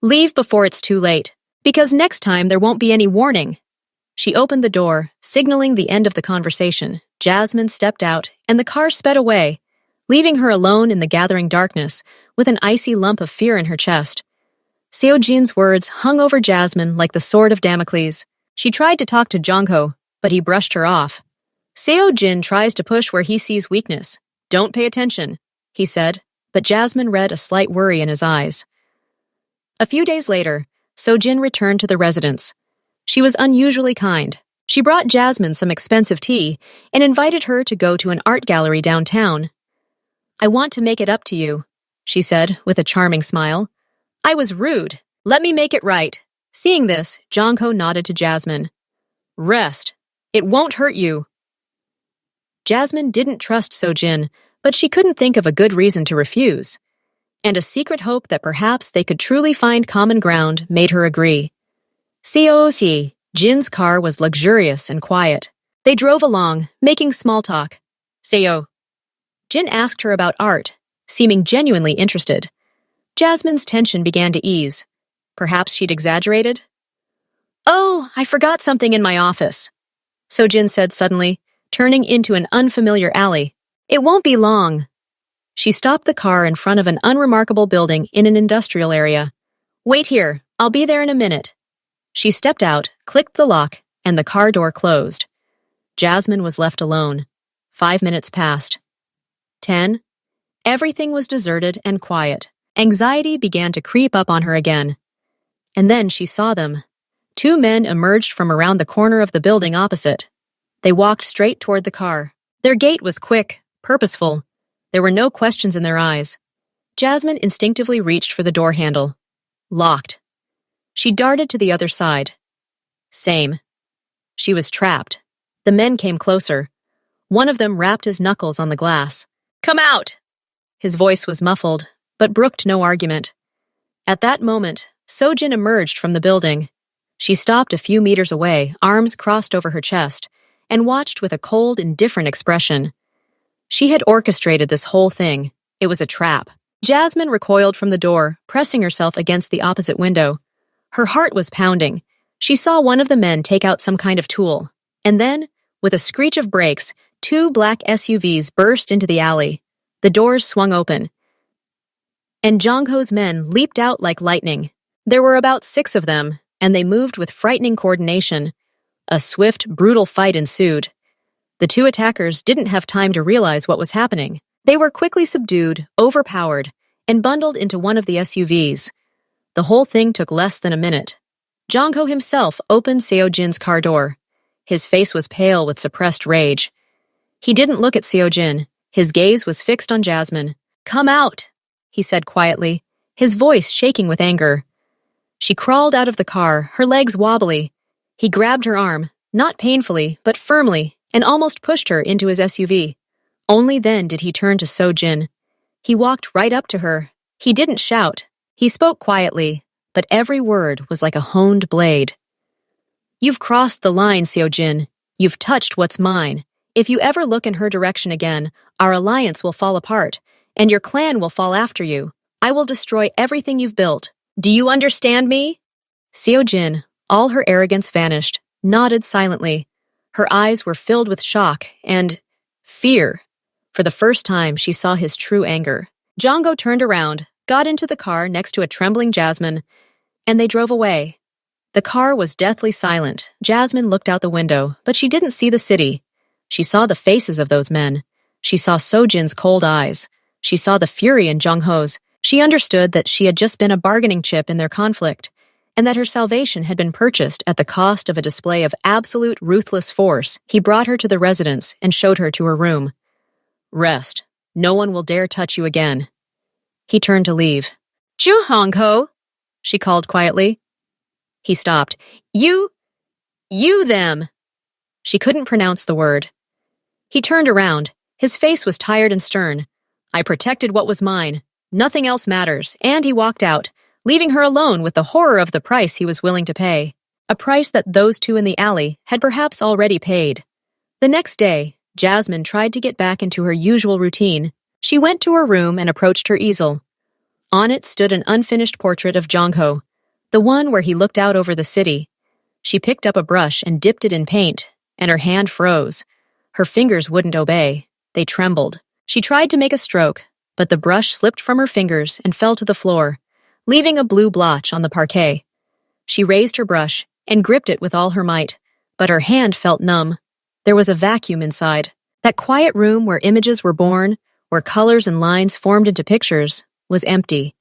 Leave before it's too late, because next time there won't be any warning. She opened the door, signaling the end of the conversation. Jasmine stepped out, and the car sped away, leaving her alone in the gathering darkness, with an icy lump of fear in her chest. Seo-jin's words hung over Jasmine like the sword of Damocles. She tried to talk to Jongho, but he brushed her off. Seo-jin tries to push where he sees weakness. Don't pay attention, he said, but Jasmine read a slight worry in his eyes. A few days later, Seo-jin returned to the residence. She was unusually kind. She brought Jasmine some expensive tea and invited her to go to an art gallery downtown. I want to make it up to you, she said with a charming smile. I was rude. Let me make it right. Seeing this, Jongho nodded to Jasmine. Rest. It won't hurt you. Jasmine didn't trust Seo-jin, but she couldn't think of a good reason to refuse. And a secret hope that perhaps they could truly find common ground made her agree. Seo-si, Jin's car was luxurious and quiet. They drove along, making small talk. Seo. Jin asked her about art, seeming genuinely interested. Jasmine's tension began to ease. Perhaps she'd exaggerated? Oh, I forgot something in my office, Seo-jin said suddenly, turning into an unfamiliar alley. It won't be long. She stopped the car in front of an unremarkable building in an industrial area. Wait here, I'll be there in a minute. She stepped out, clicked the lock, and the car door closed. Jasmine was left alone. 5 minutes passed. 10. Everything was deserted and quiet. Anxiety began to creep up on her again. And then she saw them. 2 men emerged from around the corner of the building opposite. They walked straight toward the car. Their gait was quick, purposeful. There were no questions in their eyes. Jasmine instinctively reached for the door handle. Locked. She darted to the other side. Same. She was trapped. The men came closer. One of them rapped his knuckles on the glass. Come out! His voice was muffled, but brooked no argument. At that moment, Seo-jin emerged from the building. She stopped a few meters away, arms crossed over her chest, and watched with a cold, indifferent expression. She had orchestrated this whole thing. It was a trap. Jasmine recoiled from the door, pressing herself against the opposite window. Her heart was pounding. She saw one of the men take out some kind of tool, and then, with a screech of brakes, 2 black SUVs burst into the alley. The doors swung open, and Jong-ho's men leaped out like lightning. There were about 6 of them, and they moved with frightening coordination. A swift, brutal fight ensued. The 2 attackers didn't have time to realize what was happening. They were quickly subdued, overpowered, and bundled into one of the SUVs. The whole thing took less than a minute. Jong-ho himself opened Seo-jin's car door. His face was pale with suppressed rage. He didn't look at Seo-jin. His gaze was fixed on Jasmine. "Come out," he said quietly, his voice shaking with anger. She crawled out of the car, her legs wobbly. He grabbed her arm, not painfully, but firmly, and almost pushed her into his SUV. Only then did he turn to Seo-jin. He walked right up to her. He didn't shout. He spoke quietly, but every word was like a honed blade. "You've crossed the line, Seo-jin. You've touched what's mine. If you ever look in her direction again, our alliance will fall apart, and your clan will fall after you. I will destroy everything you've built. Do you understand me?" Seo-jin, all her arrogance vanished, nodded silently. Her eyes were filled with shock and fear. For the first time, she saw his true anger. Jong-ho turned around, got into the car next to a trembling Jasmine, and they drove away. The car was deathly silent. Jasmine looked out the window, but she didn't see the city. She saw the faces of those men. She saw Seo-jin's cold eyes. She saw the fury in Jong-ho's. She understood that she had just been a bargaining chip in their conflict, and that her salvation had been purchased at the cost of a display of absolute ruthless force. He brought her to the residence and showed her to her room. "Rest. No one will dare touch you again." He turned to leave. "Jong-ho," she called quietly. He stopped. You them." She couldn't pronounce the word. He turned around. His face was tired and stern. "I protected what was mine. Nothing else matters." And he walked out, leaving her alone with the horror of the price he was willing to pay. A price that those 2 in the alley had perhaps already paid. The next day, Jasmine tried to get back into her usual routine. She went to her room and approached her easel. On it stood an unfinished portrait of Jong-ho, the one where he looked out over the city. She picked up a brush and dipped it in paint, and her hand froze. Her fingers wouldn't obey. They trembled. She tried to make a stroke, but the brush slipped from her fingers and fell to the floor, leaving a blue blotch on the parquet. She raised her brush and gripped it with all her might, but her hand felt numb. There was a vacuum inside. That quiet room where images were born, where colors and lines formed into pictures, was empty,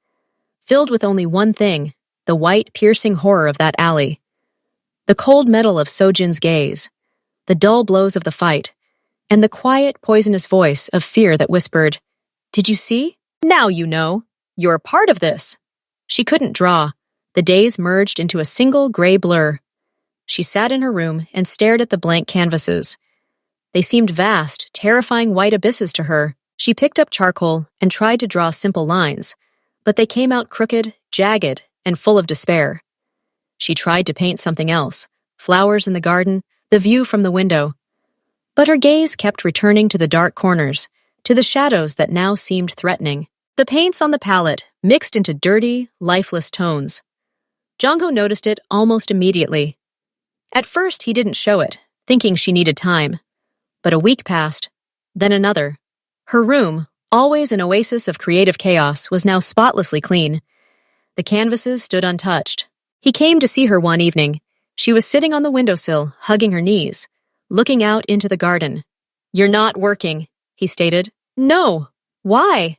filled with only one thing, the white, piercing horror of that alley. The cold metal of Seo-jin's gaze, the dull blows of the fight, and the quiet, poisonous voice of fear that whispered, "Did you see? Now you know. You're a part of this." She couldn't draw. The days merged into a single gray blur. She sat in her room and stared at the blank canvases. They seemed vast, terrifying white abysses to her. She picked up charcoal and tried to draw simple lines, but they came out crooked, jagged, and full of despair. She tried to paint something else, flowers in the garden, the view from the window. But her gaze kept returning to the dark corners, to the shadows that now seemed threatening. The paints on the palette mixed into dirty, lifeless tones. Jong-ho noticed it almost immediately. At first, he didn't show it, thinking she needed time. But a week passed, then another. Her room, always an oasis of creative chaos, was now spotlessly clean. The canvases stood untouched. He came to see her one evening. She was sitting on the windowsill, hugging her knees, looking out into the garden. "You're not working," he stated. "No. Why?"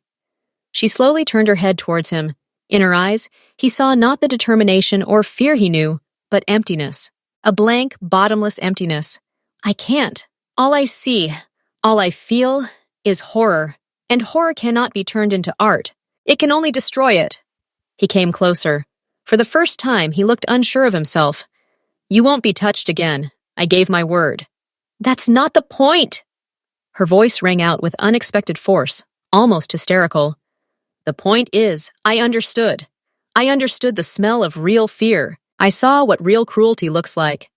She slowly turned her head towards him. In her eyes, he saw not the determination or fear he knew, but emptiness. A blank, bottomless emptiness. "I can't. All I see, all I feel, is horror. And horror cannot be turned into art. It can only destroy it." He came closer. For the first time, he looked unsure of himself. "You won't be touched again. I gave my word." "That's not the point!" Her voice rang out with unexpected force, almost hysterical. "The point is, I understood. I understood the smell of real fear. I saw what real cruelty looks like.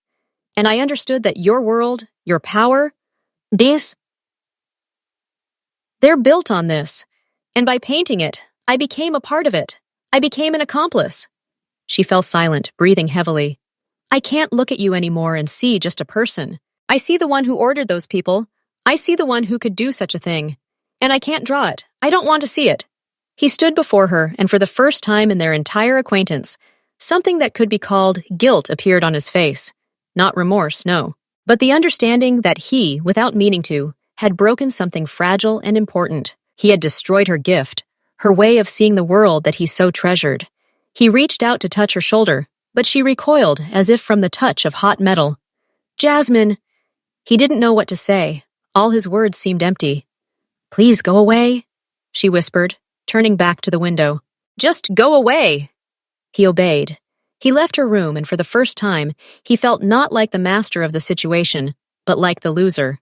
And I understood that your world, your power, they're built on this. And by painting it, I became a part of it. I became an accomplice." She fell silent, breathing heavily. I can't look at you anymore and see just a person. I see the one who ordered those people. I see the one who could do such a thing. And I can't draw it. I don't want to see it. He stood before her, and for the first time in their entire acquaintance, something that could be called guilt appeared on his face. Not remorse, no. But the understanding that he, without meaning to, had broken something fragile and important. He had destroyed her gift, her way of seeing the world that he so treasured. He reached out to touch her shoulder, but she recoiled as if from the touch of hot metal. Jasmine! He didn't know what to say. All his words seemed empty. Please go away, she whispered, turning back to the window. Just go away! He obeyed. He left her room, and for the first time, he felt not like the master of the situation, but like the loser.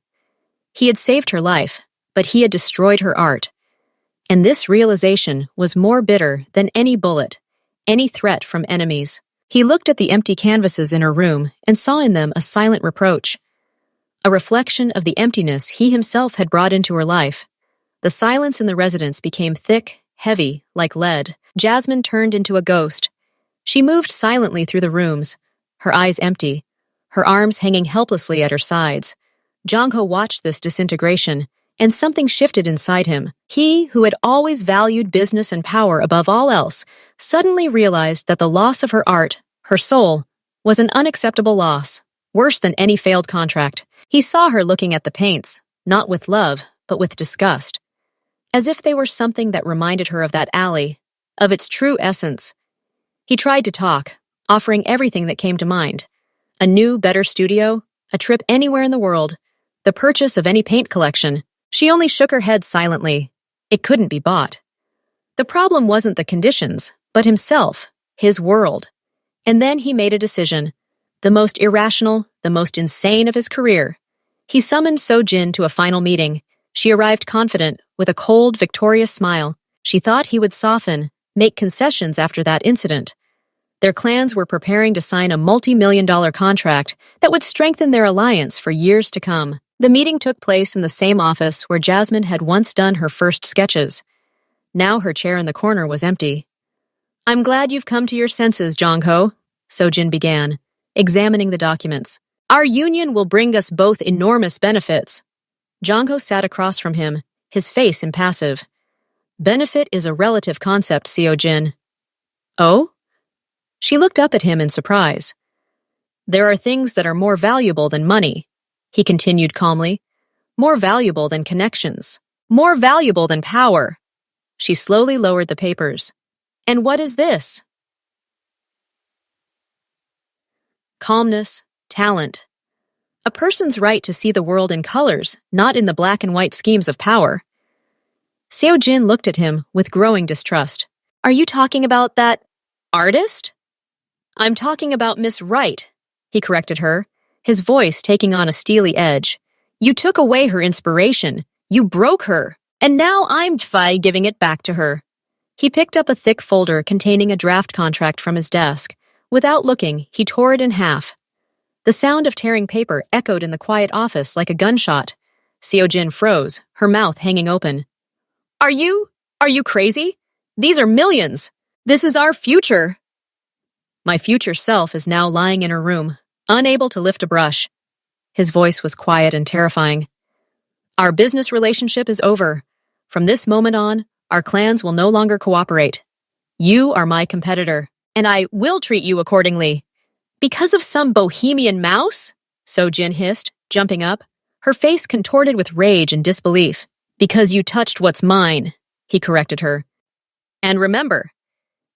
He had saved her life, but he had destroyed her art. And this realization was more bitter than any bullet, any threat from enemies. He looked at the empty canvases in her room and saw in them a silent reproach, a reflection of the emptiness he himself had brought into her life. The silence in the residence became thick, heavy, like lead. Jasmine turned into a ghost. She moved silently through the rooms, her eyes empty, her arms hanging helplessly at her sides. Jong-ho watched this disintegration, and something shifted inside him. He, who had always valued business and power above all else, suddenly realized that the loss of her art, her soul, was an unacceptable loss, worse than any failed contract. He saw her looking at the paints, not with love, but with disgust, as if they were something that reminded her of that alley, of its true essence. He tried to talk, offering everything that came to mind. A new, better studio, a trip anywhere in the world, the purchase of any paint collection. She only shook her head silently. It couldn't be bought. The problem wasn't the conditions, but himself, his world. And then he made a decision, the most irrational, the most insane of his career. He summoned So-jin to a final meeting. She arrived confident, with a cold, victorious smile. She thought he would soften, make concessions after that incident. Their clans were preparing to sign a multi-million-dollar contract that would strengthen their alliance for years to come. The meeting took place in the same office where Jasmine had once done her first sketches. Now her chair in the corner was empty. I'm glad you've come to your senses, Jong-ho, So-jin began, examining the documents. Our union will bring us both enormous benefits. Jong-ho sat across from him, his face impassive. Benefit is a relative concept, So-jin. Oh? She looked up at him in surprise. There are things that are more valuable than money, he continued calmly. More valuable than connections. More valuable than power. She slowly lowered the papers. And what is this? Calmness, talent. A person's right to see the world in colors, not in the black and white schemes of power. So-jin looked at him with growing distrust. Are you talking about that artist? I'm talking about Miss Wright, he corrected her, his voice taking on a steely edge. You took away her inspiration. You broke her. And now I'm giving it back to her. He picked up a thick folder containing a draft contract from his desk. Without looking, he tore it in half. The sound of tearing paper echoed in the quiet office like a gunshot. So-jin froze, her mouth hanging open. Are you crazy? These are millions. This is our future. My future self is now lying in her room, unable to lift a brush. His voice was quiet and terrifying. Our business relationship is over. From this moment on, our clans will no longer cooperate. You are my competitor, and I will treat you accordingly. Because of some bohemian mouse? So-jin hissed, jumping up, her face contorted with rage and disbelief. Because you touched what's mine, he corrected her. And remember,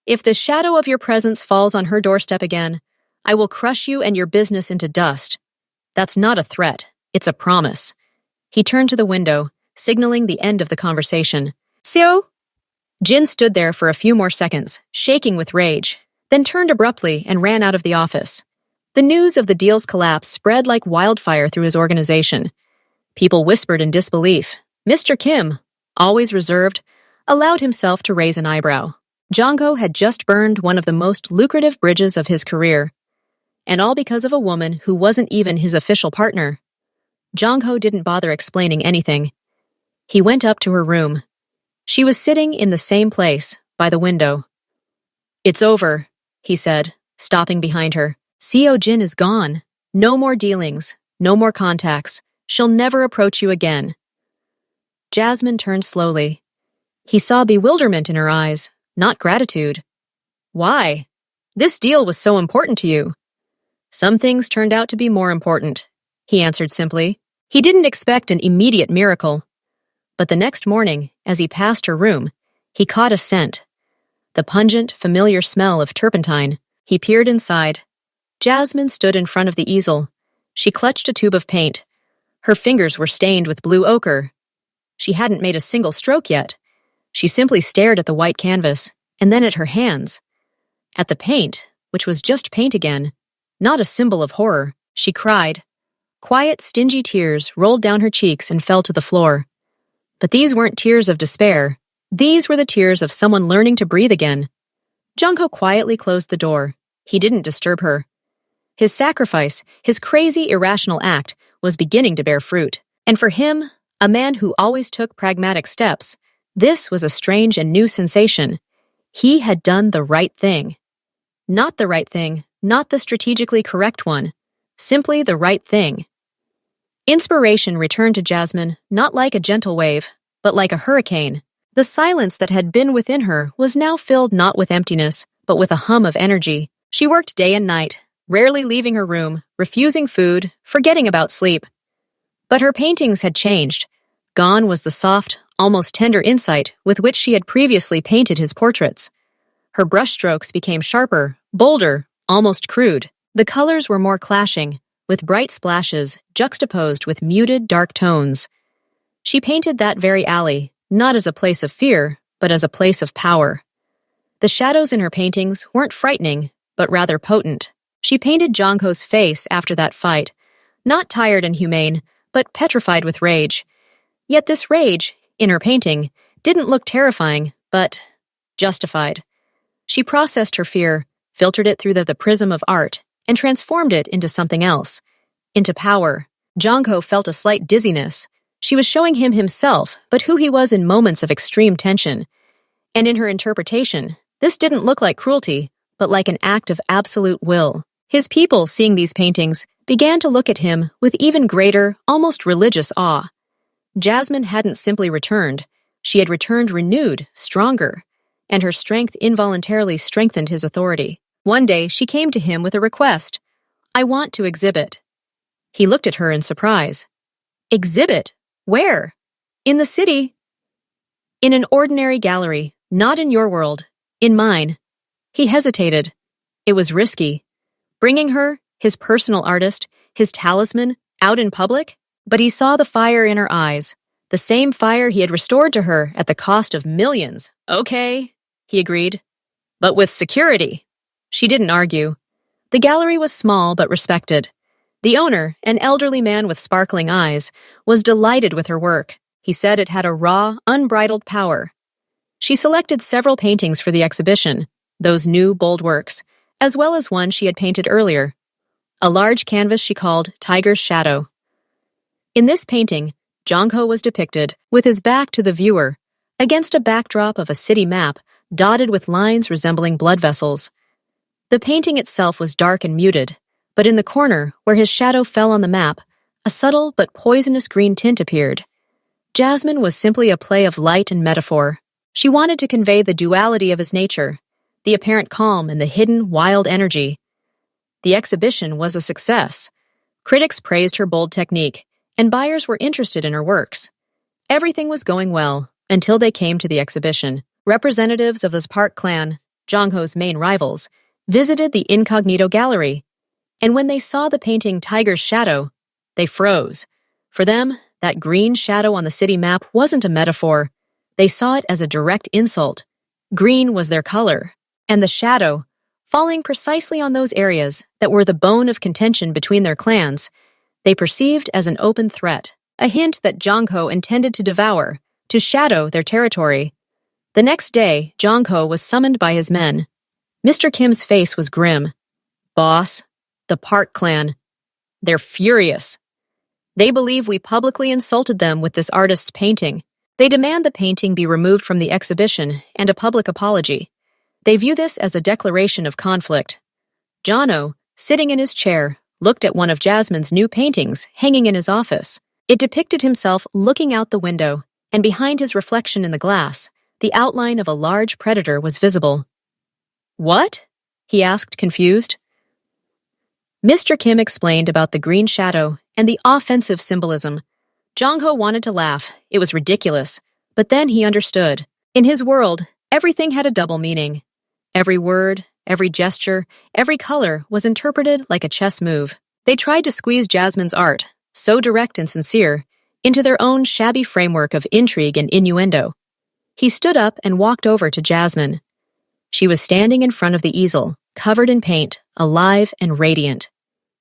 if the shadow of your presence falls on her doorstep again, I will crush you and your business into dust. That's not a threat, it's a promise. He turned to the window, signaling the end of the conversation. So? Jin stood there for a few more seconds, shaking with rage, then turned abruptly and ran out of the office. The news of the deal's collapse spread like wildfire through his organization. People whispered in disbelief. Mr. Kim, always reserved, allowed himself to raise an eyebrow. Jong-ho had just burned one of the most lucrative bridges of his career. And all because of a woman who wasn't even his official partner. Jong-ho didn't bother explaining anything. He went up to her room. She was sitting in the same place, by the window. It's over, he said, stopping behind her. Seo Jin is gone. No more dealings, no more contacts. She'll never approach you again. Jasmine turned slowly. He saw bewilderment in her eyes, not gratitude. Why? This deal was so important to you. Some things turned out to be more important, he answered simply. He didn't expect an immediate miracle. But the next morning, as he passed her room, he caught a scent. The pungent, familiar smell of turpentine. He peered inside. Jasmine stood in front of the easel. She clutched a tube of paint. Her fingers were stained with blue ochre. She hadn't made a single stroke yet. She simply stared at the white canvas, and then at her hands. At the paint, which was just paint again, not a symbol of horror. She cried. Quiet, stingy tears rolled down her cheeks and fell to the floor. But these weren't tears of despair. These were the tears of someone learning to breathe again. Jungho quietly closed the door. He didn't disturb her. His sacrifice, his crazy, irrational act, was beginning to bear fruit. And for him, a man who always took pragmatic steps, this was a strange and new sensation. He had done the right thing. Not the right thing, not the strategically correct one. Simply the right thing. Inspiration returned to Jasmine, not like a gentle wave, but like a hurricane. The silence that had been within her was now filled not with emptiness, but with a hum of energy. She worked day and night, rarely leaving her room, refusing food, forgetting about sleep. But her paintings had changed. Gone was the soft, almost tender insight with which she had previously painted his portraits. Her brushstrokes became sharper, bolder, almost crude. The colors were more clashing, with bright splashes juxtaposed with muted, dark tones. She painted that very alley, not as a place of fear, but as a place of power. The shadows in her paintings weren't frightening, but rather potent. She painted Jongho's face after that fight, not tired and humane, but petrified with rage. Yet this rage, in her painting, didn't look terrifying, but justified. She processed her fear, filtered it through the prism of art, and transformed it into something else, into power. Jongho felt a slight dizziness. She was showing him himself, but who he was in moments of extreme tension. And in her interpretation, this didn't look like cruelty, but like an act of absolute will. His people, seeing these paintings, began to look at him with even greater, almost religious awe. Jasmine hadn't simply returned. She had returned renewed, stronger, and her strength involuntarily strengthened his authority. One day, she came to him with a request. I want to exhibit. He looked at her in surprise. Exhibit? Where? In the city. In an ordinary gallery, not in your world, in mine. He hesitated. It was risky. Bringing her, his personal artist, his talisman, out in public? But he saw the fire in her eyes, the same fire he had restored to her at the cost of millions. Okay, he agreed. But with security. She didn't argue. The gallery was small but respected. The owner, an elderly man with sparkling eyes, was delighted with her work. He said it had a raw, unbridled power. She selected several paintings for the exhibition, those new, bold works, as well as one she had painted earlier. A large canvas she called Tiger's Shadow. In this painting, Jongho was depicted, with his back to the viewer, against a backdrop of a city map dotted with lines resembling blood vessels. The painting itself was dark and muted, but in the corner, where his shadow fell on the map, a subtle but poisonous green tint appeared. Jasmine was simply a play of light and metaphor. She wanted to convey the duality of his nature, the apparent calm and the hidden, wild energy. The exhibition was a success. Critics praised her bold technique, and buyers were interested in her works. Everything was going well, until they came to the exhibition. Representatives of the Park clan, Jongho's main rivals, visited the incognito gallery, and when they saw the painting Tiger's Shadow, they froze. For them, that green shadow on the city map wasn't a metaphor. They saw it as a direct insult. Green was their color, and the shadow, falling precisely on those areas that were the bone of contention between their clans, they perceived as an open threat, a hint that Jongho intended to devour, to shadow their territory. The next day, Jongho was summoned by his men. Mr. Kim's face was grim. Boss, the Park clan, they're furious. They believe we publicly insulted them with this artist's painting. They demand the painting be removed from the exhibition and a public apology. They view this as a declaration of conflict. Jono, sitting in his chair, looked at one of Jasmine's new paintings hanging in his office. It depicted himself looking out the window, and behind his reflection in the glass, the outline of a large predator was visible. "What?" he asked, confused. Mr. Kim explained about the green shadow and the offensive symbolism. Jong-ho wanted to laugh. It was ridiculous. But then he understood. In his world, everything had a double meaning. Every word, every gesture, every color was interpreted like a chess move. They tried to squeeze Jasmine's art, so direct and sincere, into their own shabby framework of intrigue and innuendo. He stood up and walked over to Jasmine. She was standing in front of the easel, covered in paint, alive and radiant.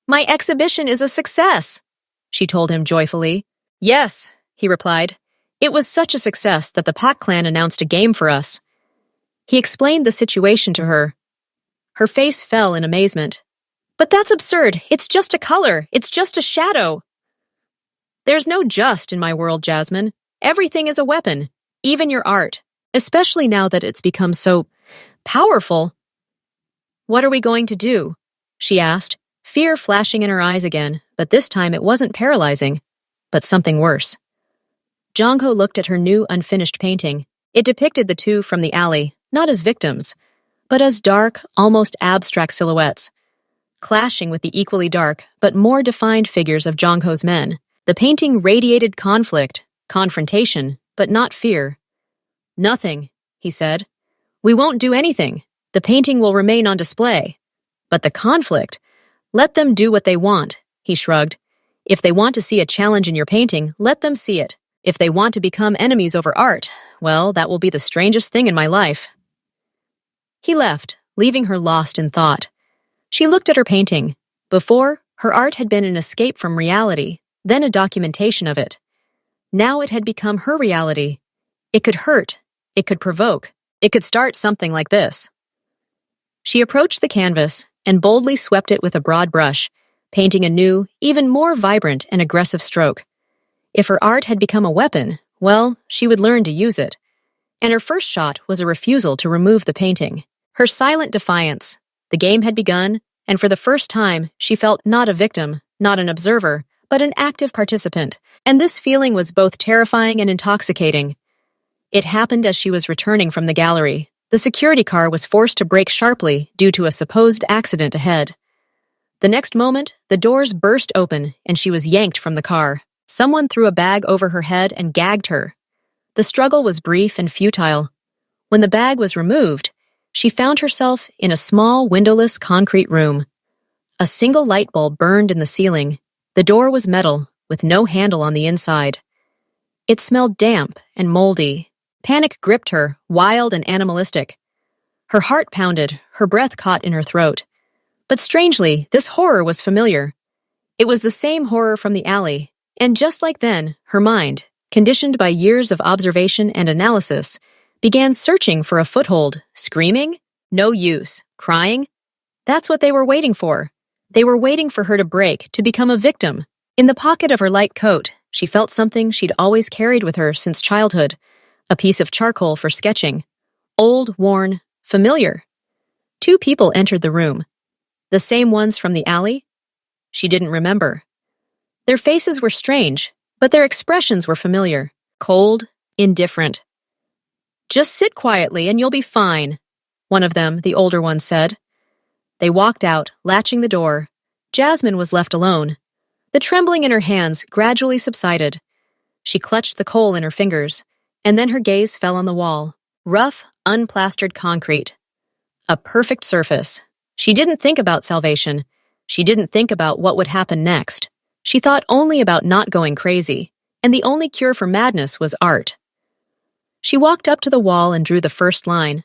"My exhibition is a success," she told him joyfully. "Yes," he replied. "It was such a success that the Pak clan announced a game for us." He explained the situation to her. Her face fell in amazement. "But that's absurd. It's just a color. It's just a shadow." "There's no just in my world, Jasmine. Everything is a weapon, even your art, especially now that it's become so powerful." "What are we going to do?" she asked, fear flashing in her eyes again, but this time it wasn't paralyzing, but something worse. Jong-ho looked at her new unfinished painting. It depicted the two from the alley, not as victims, but as dark, almost abstract silhouettes, clashing with the equally dark but more defined figures of Jong-ho's men. The painting radiated conflict, confrontation, but not fear. "Nothing," he said. "We won't do anything. The painting will remain on display. But the conflict, let them do what they want," he shrugged. "If they want to see a challenge in your painting, let them see it. If they want to become enemies over art, well, that will be the strangest thing in my life." He left, leaving her lost in thought. She looked at her painting. Before, her art had been an escape from reality, then a documentation of it. Now it had become her reality. It could hurt. It could provoke. It could start something like this. She approached the canvas and boldly swept it with a broad brush, painting a new, even more vibrant and aggressive stroke. If her art had become a weapon, well, she would learn to use it. And her first shot was a refusal to remove the painting. Her silent defiance. The game had begun, and for the first time, she felt not a victim, not an observer, but an active participant. And this feeling was both terrifying and intoxicating. It happened as she was returning from the gallery. The security car was forced to brake sharply due to a supposed accident ahead. The next moment, the doors burst open and she was yanked from the car. Someone threw a bag over her head and gagged her. The struggle was brief and futile. When the bag was removed, she found herself in a small, windowless concrete room. A single light bulb burned in the ceiling. The door was metal, with no handle on the inside. It smelled damp and moldy. Panic gripped her, wild and animalistic. Her heart pounded, her breath caught in her throat. But strangely, this horror was familiar. It was the same horror from the alley, and just like then, her mind, conditioned by years of observation and analysis, began searching for a foothold, screaming, no use, crying. That's what they were waiting for. They were waiting for her to break, to become a victim. In the pocket of her light coat, she felt something she'd always carried with her since childhood. A piece of charcoal for sketching. Old, worn, familiar. Two people entered the room. The same ones from the alley? She didn't remember. Their faces were strange, but their expressions were familiar. Cold, indifferent. "Just sit quietly and you'll be fine," one of them, the older one, said. They walked out, latching the door. Jasmine was left alone. The trembling in her hands gradually subsided. She clutched the coal in her fingers, and then her gaze fell on the wall. Rough, unplastered concrete. A perfect surface. She didn't think about salvation. She didn't think about what would happen next. She thought only about not going crazy, and the only cure for madness was art. She walked up to the wall and drew the first line.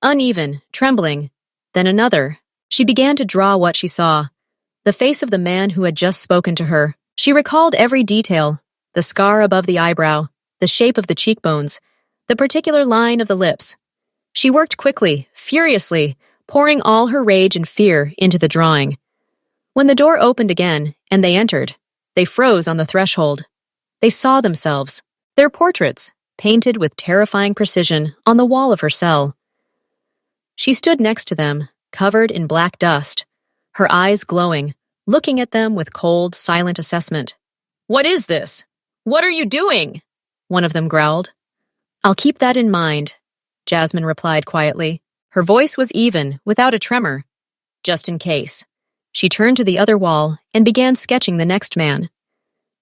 Uneven, trembling. Then another. She began to draw what she saw. The face of the man who had just spoken to her. She recalled every detail. The scar above the eyebrow, the shape of the cheekbones, the particular line of the lips. She worked quickly, furiously, pouring all her rage and fear into the drawing. When the door opened again, and they entered, they froze on the threshold. They saw themselves, their portraits, painted with terrifying precision on the wall of her cell. She stood next to them, covered in black dust. her eyes glowing, looking at them with cold, silent assessment. "What is this? What are you doing?" one of them growled. "I'll keep that in mind," Jasmine replied quietly. Her voice was even, without a tremor. "Just in case." She turned to the other wall and began sketching the next man.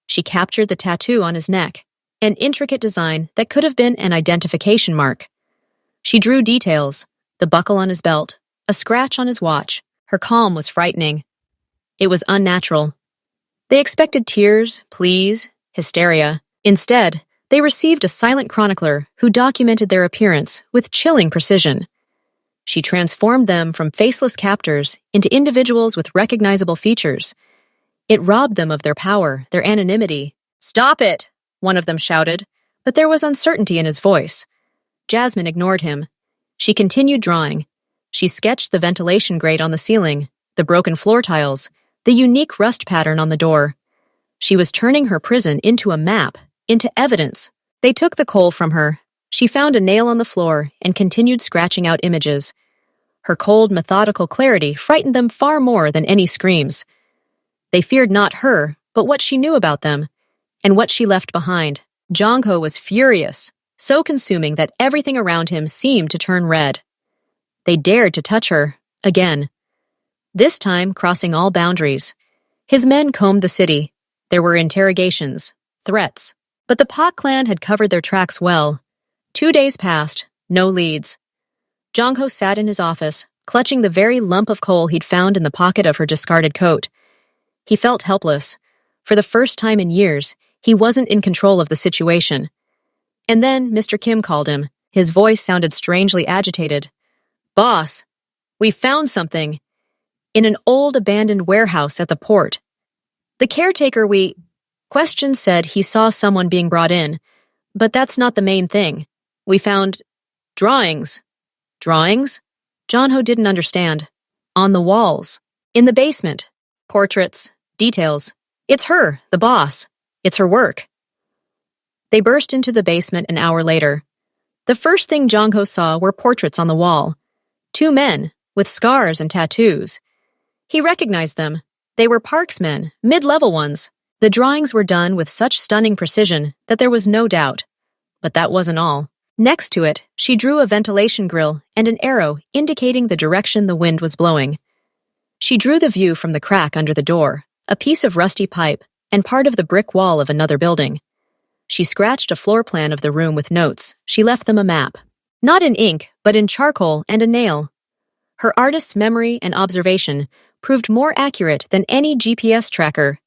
She captured the tattoo on his neck, an intricate design that could have been an identification mark. She drew details, the buckle on his belt, a scratch on his watch. Her calm was frightening. It was unnatural. They expected tears, pleas, hysteria. Instead, they received a silent chronicler who documented their appearance with chilling precision. She transformed them from faceless captors into individuals with recognizable features. It robbed them of their power, their anonymity. "Stop it!" one of them shouted, but there was uncertainty in his voice. Jasmine ignored him. She continued drawing. She sketched the ventilation grate on the ceiling, the broken floor tiles, the unique rust pattern on the door. She was turning her prison into a map, into evidence. They took the coal from her. She found a nail on the floor and continued scratching out images. Her cold, methodical clarity frightened them far more than any screams. They feared not her, but what she knew about them, and what she left behind. Jongho was furious, so consuming that everything around him seemed to turn red. They dared to touch her, again. This time crossing all boundaries. His men combed the city. There were interrogations, threats. But the Pak clan had covered their tracks well. 2 days passed, no leads. Jongho sat in his office, clutching the very lump of coal he'd found in the pocket of her discarded coat. He felt helpless. For the first time in years, he wasn't in control of the situation. And then Mr. Kim called him. His voice sounded strangely agitated. "Boss, we found something. In an old abandoned warehouse at the port. The caretaker Question said he saw someone being brought in, but that's not the main thing. We found drawings." "Drawings?" Jongho didn't understand. "On the walls. In the basement. Portraits. Details. It's her, the boss. It's her work." They burst into the basement an hour later. The first thing Jongho saw were portraits on the wall. 2 men, with scars and tattoos. He recognized them. They were Park's men, mid-level ones. The drawings were done with such stunning precision that there was no doubt. But that wasn't all. Next to it, she drew a ventilation grill and an arrow indicating the direction the wind was blowing. She drew the view from the crack under the door, a piece of rusty pipe, and part of the brick wall of another building. She scratched a floor plan of the room with notes. She left them a map. Not in ink, but in charcoal and a nail. Her artist's memory and observation proved more accurate than any GPS tracker.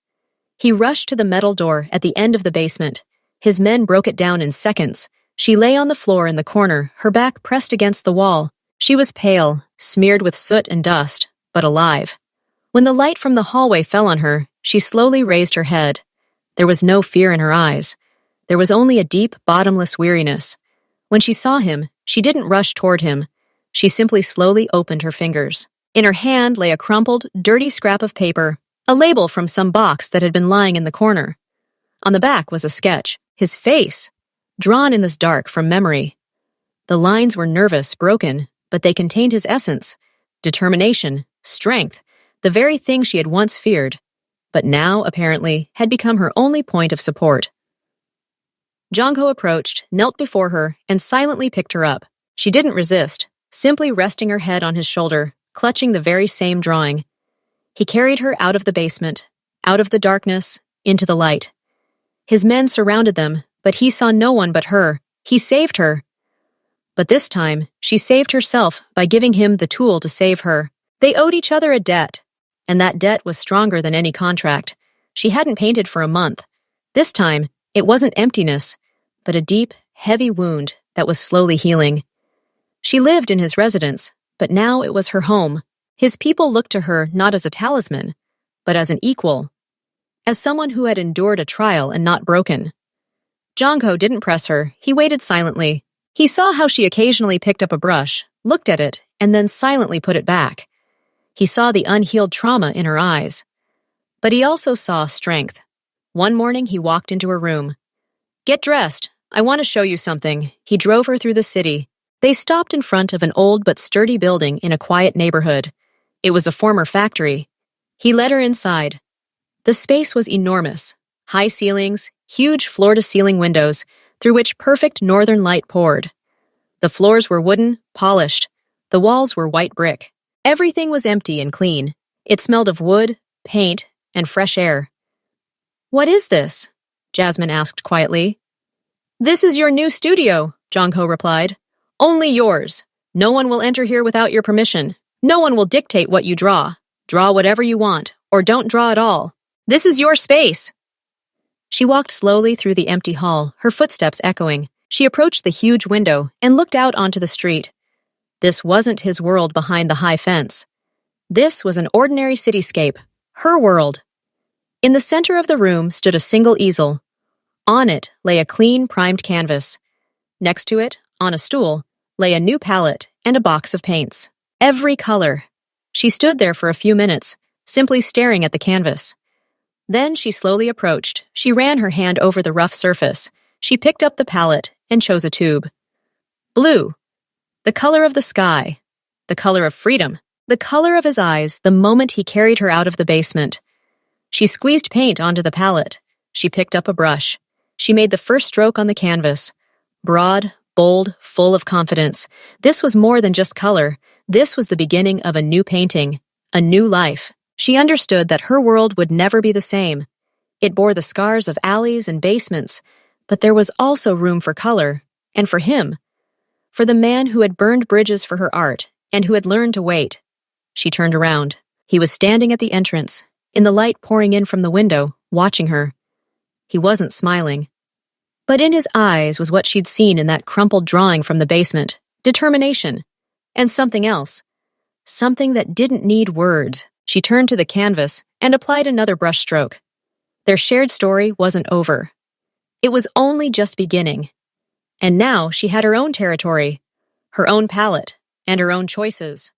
He rushed to the metal door at the end of the basement. His men broke it down in seconds. She lay on the floor in the corner, her back pressed against the wall. She was pale, smeared with soot and dust, but alive. When the light from the hallway fell on her, she slowly raised her head. There was no fear in her eyes. There was only a deep, bottomless weariness. When she saw him, she didn't rush toward him. She simply slowly opened her fingers. In her hand lay a crumpled, dirty scrap of paper, a label from some box that had been lying in the corner. On the back was a sketch, his face, drawn in this dark from memory. The lines were nervous, broken, but they contained his essence, determination, strength, the very thing she had once feared, but now, apparently, had become her only point of support. Jongho approached, knelt before her, and silently picked her up. She didn't resist, simply resting her head on his shoulder, clutching the very same drawing. He carried her out of the basement, out of the darkness, into the light. His men surrounded them, but he saw no one but her. He saved her. But this time, she saved herself by giving him the tool to save her. They owed each other a debt, and that debt was stronger than any contract. She hadn't painted for a month. This time, it wasn't emptiness, but a deep, heavy wound that was slowly healing. She lived in his residence, but now it was her home. His people looked to her not as a talisman, but as an equal, as someone who had endured a trial and not broken. Jongho didn't press her. He waited silently. He saw how she occasionally picked up a brush, looked at it, and then silently put it back. He saw the unhealed trauma in her eyes. But he also saw strength. One morning he walked into her room. "Get dressed. I want to show you something." He drove her through the city. They stopped in front of an old but sturdy building in a quiet neighborhood. It was a former factory. He led her inside. The space was enormous. High ceilings, huge floor-to-ceiling windows, through which perfect northern light poured. The floors were wooden, polished. The walls were white brick. Everything was empty and clean. It smelled of wood, paint, and fresh air. "What is this?" Jasmine asked quietly. "This is your new studio," Jong-ho replied. "Only yours. No one will enter here without your permission. No one will dictate what you draw. Draw whatever you want, or don't draw at all. This is your space." She walked slowly through the empty hall, her footsteps echoing. She approached the huge window and looked out onto the street. This wasn't his world behind the high fence. This was an ordinary cityscape, her world. In the center of the room stood a single easel. On it lay a clean, primed canvas. Next to it, on a stool, lay a new palette and a box of paints. Every color. She stood there for a few minutes, simply staring at the canvas. Then she slowly approached. She ran her hand over the rough surface. She picked up the palette and chose a tube. Blue. The color of the sky. The color of freedom. The color of his eyes the moment he carried her out of the basement. She squeezed paint onto the palette. She picked up a brush. She made the first stroke on the canvas. Broad, bold, full of confidence. This was more than just color. This was the beginning of a new painting, a new life. She understood that her world would never be the same. It bore the scars of alleys and basements, but there was also room for color, and for him, for the man who had burned bridges for her art and who had learned to wait. She turned around. He was standing at the entrance, in the light pouring in from the window, watching her. He wasn't smiling. But in his eyes was what she'd seen in that crumpled drawing from the basement, determination, and something else, something that didn't need words. She turned to the canvas and applied another brush stroke. Their shared story wasn't over. It was only just beginning. And now she had her own territory, her own palette, and her own choices.